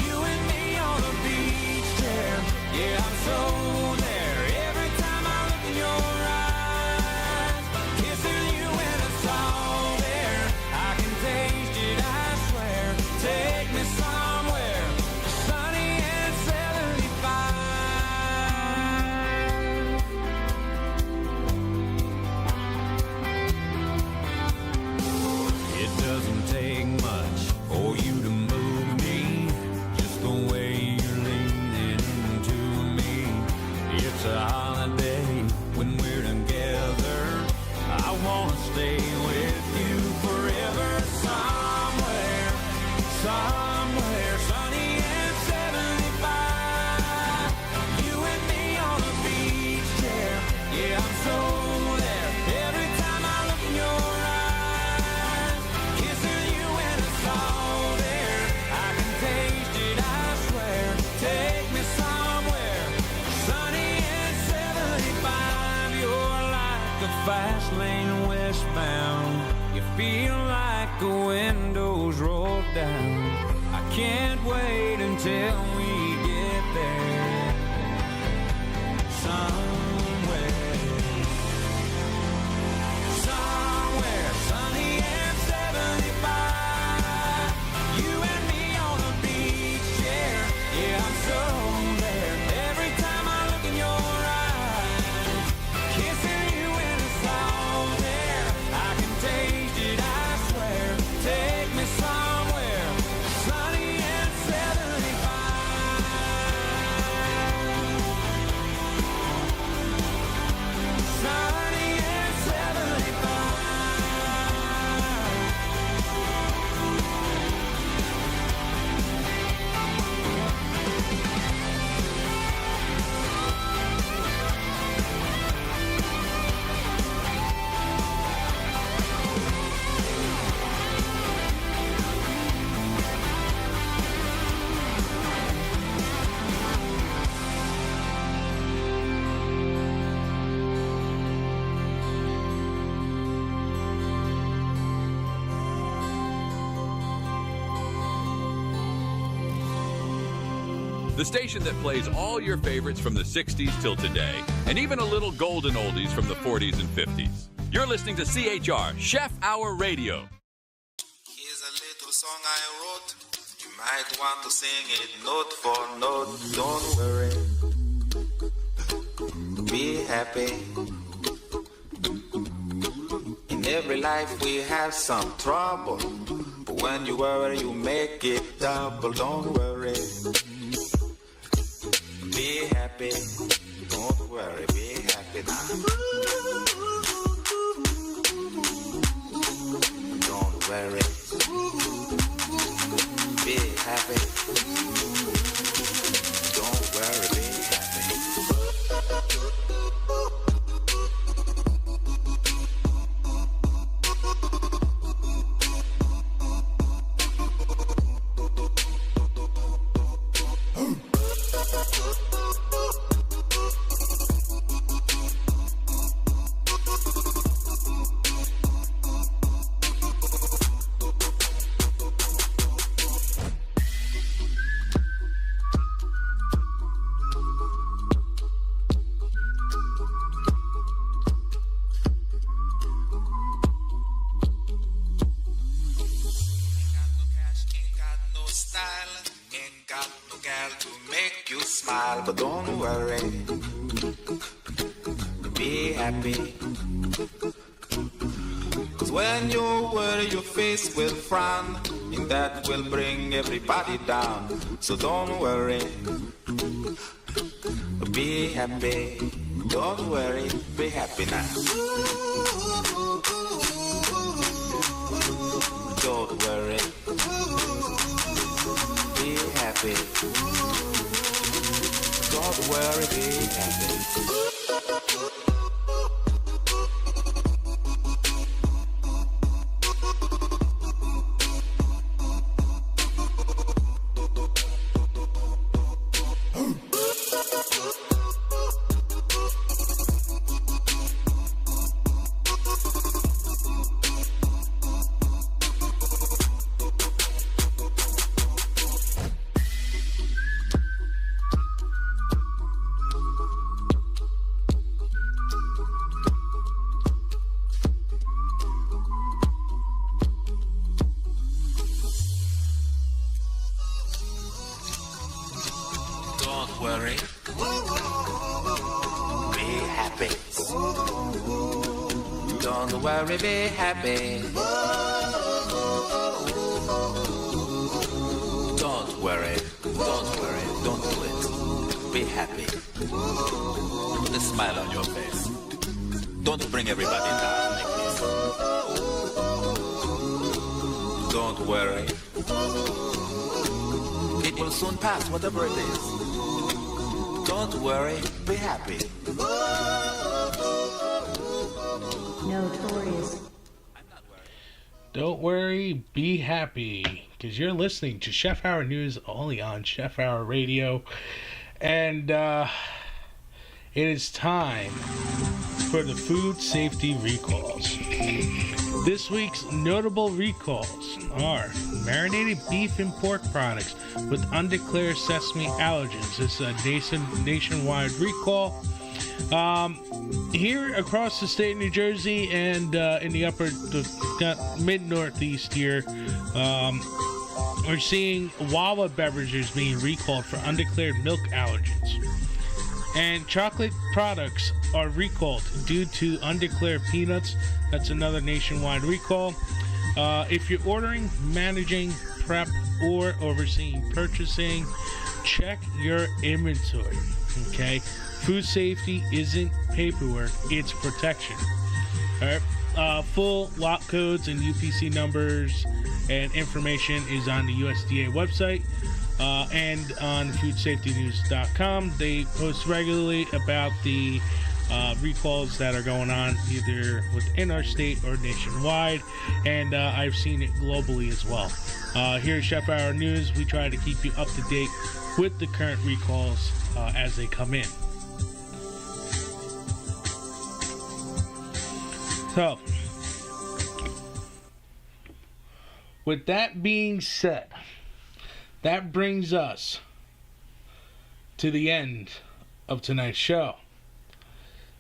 You and me on a beach chair, yeah, I'm so there. Every time I look in your eyes, kissing you and it's all there. I can taste it, I swear. Take me somewhere, sunny and 75. It doesn't take much for you to move me, just the way you're leaning into me. It's a holiday when we're together. I wanna stay with you forever. Somewhere, somewhere sunny and 75. You and me on a beach chair, yeah, I'm so there. Every time I look in your eyes, kissing you and it's all there. I can taste it, I swear. Take me somewhere, sunny and 75. You're like a fast lane westbound. You feel like the windows roll down. I can't wait until we get there. Somewhere, somewhere sunny and 75. You and me on a beach chair, yeah, I'm so there. Every time I look in your eyes, kissing you and it's all there. I can taste it, I swear. Take me somewhere, sunny and 75. Sunny and 75. The station that plays all your favorites from the 60s till today, and even a little golden oldies from the 40s and 50s. You're listening to CHR, Chef Hour Radio. Here's a little song I wrote. You might want to sing it note for note. Don't worry. Be happy. In every life we have some trouble. But when you worry, you make it double. Don't worry. happy. Don't worry, be happy now. Don't worry. Be happy. Don't worry, be happy. But don't worry, be happy. Cause when you worry, your face will frown, and that will bring everybody down. So don't worry, be happy. Don't worry, be happy now. Don't worry, be happy. Don't worry, be happy. Don't worry, be happy. Don't worry, be happy. Don't worry, don't do it. Be happy. Put a smile on your face. Don't bring everybody down like this. Don't worry. It will soon pass, whatever it is. Don't worry, be happy. Notorious. Don't worry, be happy. Because you're listening to Chef Hour News only on Chef Hour Radio. And it is time for the food safety recalls. This week's notable recalls are marinated beef and pork products with undeclared sesame allergens. It's a nationwide recall. Here across the state of New Jersey and in the mid-northeast here, we're seeing Wawa beverages being recalled for undeclared milk allergens. And chocolate products are recalled due to undeclared peanuts. That's another nationwide recall. If you're ordering, managing, prep, or overseeing purchasing, check your inventory. Okay? Food safety isn't paperwork, it's protection. All right? Full lot codes and UPC numbers and information is on the USDA website. And on foodsafetynews.com. They post regularly about the recalls that are going on either within our state or nationwide, and I've seen it globally as well. Here at Chef Hour News, we try to keep you up to date with the current recalls as they come in. So, with that being said, that brings us to the end of tonight's show.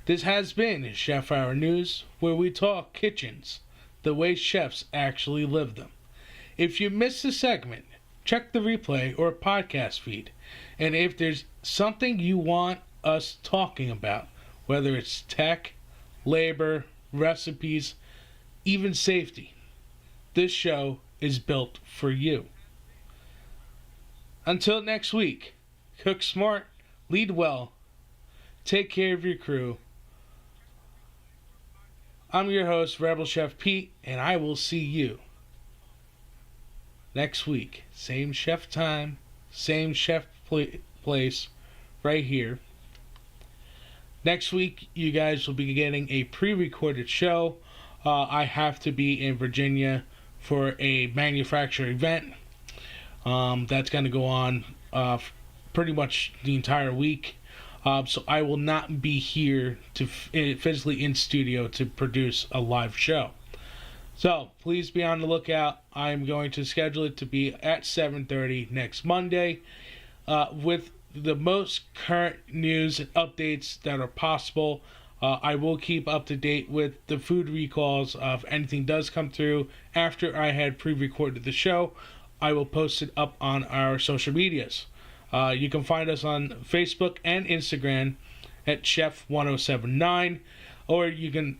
This has been Chef Hour News, where we talk kitchens the way chefs actually live them. If you missed the segment, check the replay or podcast feed. And if there's something you want us talking about, whether it's tech, labor, recipes, even safety, this show is built for you. Until next week, cook smart, lead well, Take care of your crew. I'm your host, Rebel Chef Pete, and I will see you next week. Same chef time, same chef place, right here. Next week, you guys will be getting a pre-recorded show. I have to be in Virginia for a manufacturer event. That's going to go on pretty much the entire week. So I will not be here to physically in studio to produce a live show. So please be on the lookout. I am going to schedule it to be at 7:30 next Monday with the most current news and updates that are possible. I will keep up to date with the food recalls. If anything does come through after I had pre-recorded the show, I will post it up on our social medias. You can find us on Facebook and Instagram at Chef1079, or you can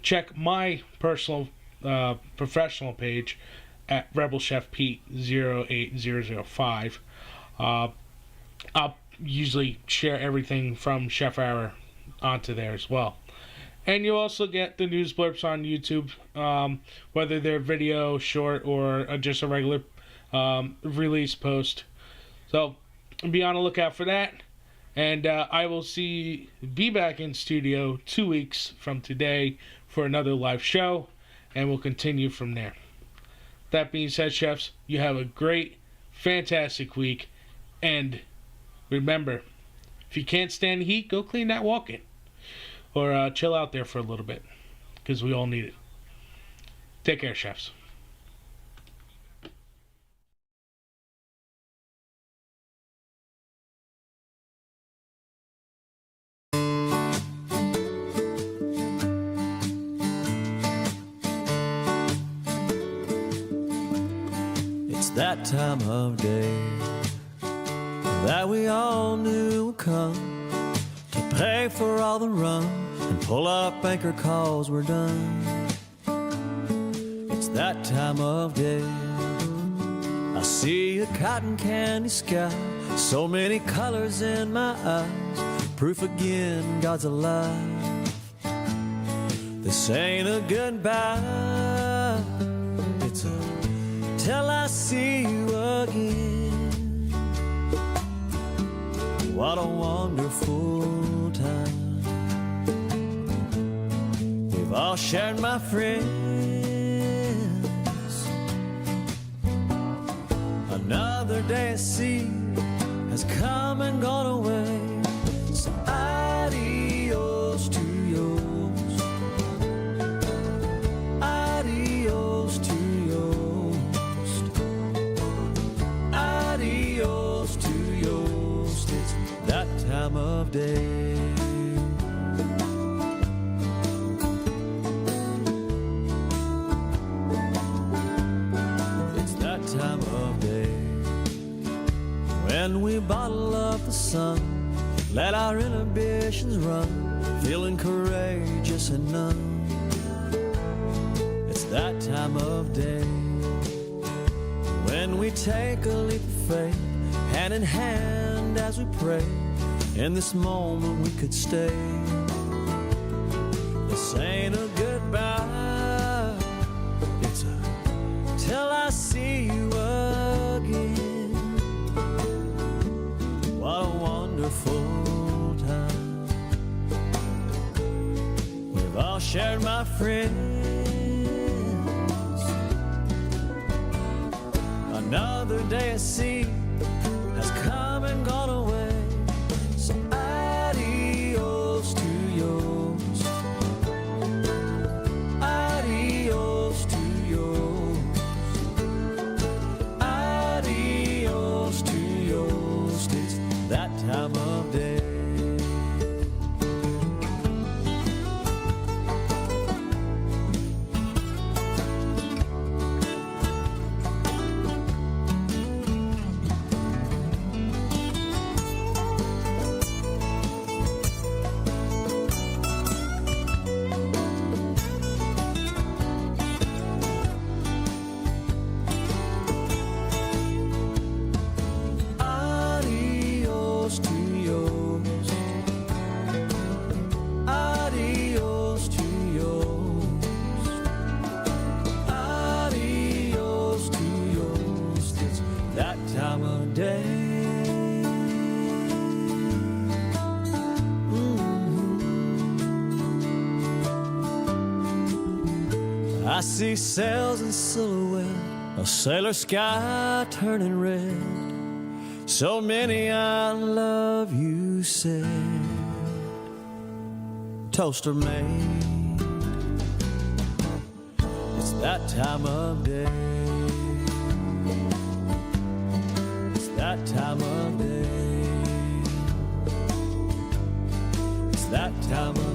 check my personal professional page at Rebel Chef Pete 08005. I'll usually share everything from Chef Hour onto there as well. And you also get the news blurbs on YouTube, whether they're video, short, or just a regular release post. So be on the lookout for that. And I will be back in studio 2 weeks from today for another live show, and we'll continue from there. That being said, chefs, you have a great, fantastic week. And remember, if you can't stand the heat, go clean that walk-in. Or chill out there for a little bit, because we all need it. Take care, chefs. It's that time of day that we all knew would come, to pay for all the rum and pull up anchor 'cause we're done. It's that time of day I see a cotton candy sky, so many colors in my eyes, proof again God's alive. This ain't a goodbye, it's a till I see you again. What a wonderful time we've all shared, my friends. Another day at sea has come and gone away, so adios to yours, adios to yours, adios to yours. It's that time of day. It's that time of day when we bottle up the sun, let our inhibitions run, feeling courageous and numb. It's that time of day when we take a leap of faith, hand in hand as we pray. In this moment we could stay. This ain't a goodbye, it's a till I see you again. What a wonderful time we've all shared, my friends. Another day at sea has come and gone away, so adios to yours, adios to yours, adios to yours. It's that time of day. day. I see sails in silhouette, a sailor sky turning red. So many I love you said. Toaster made, it's that time of day. It's that time of day. It's that time of day.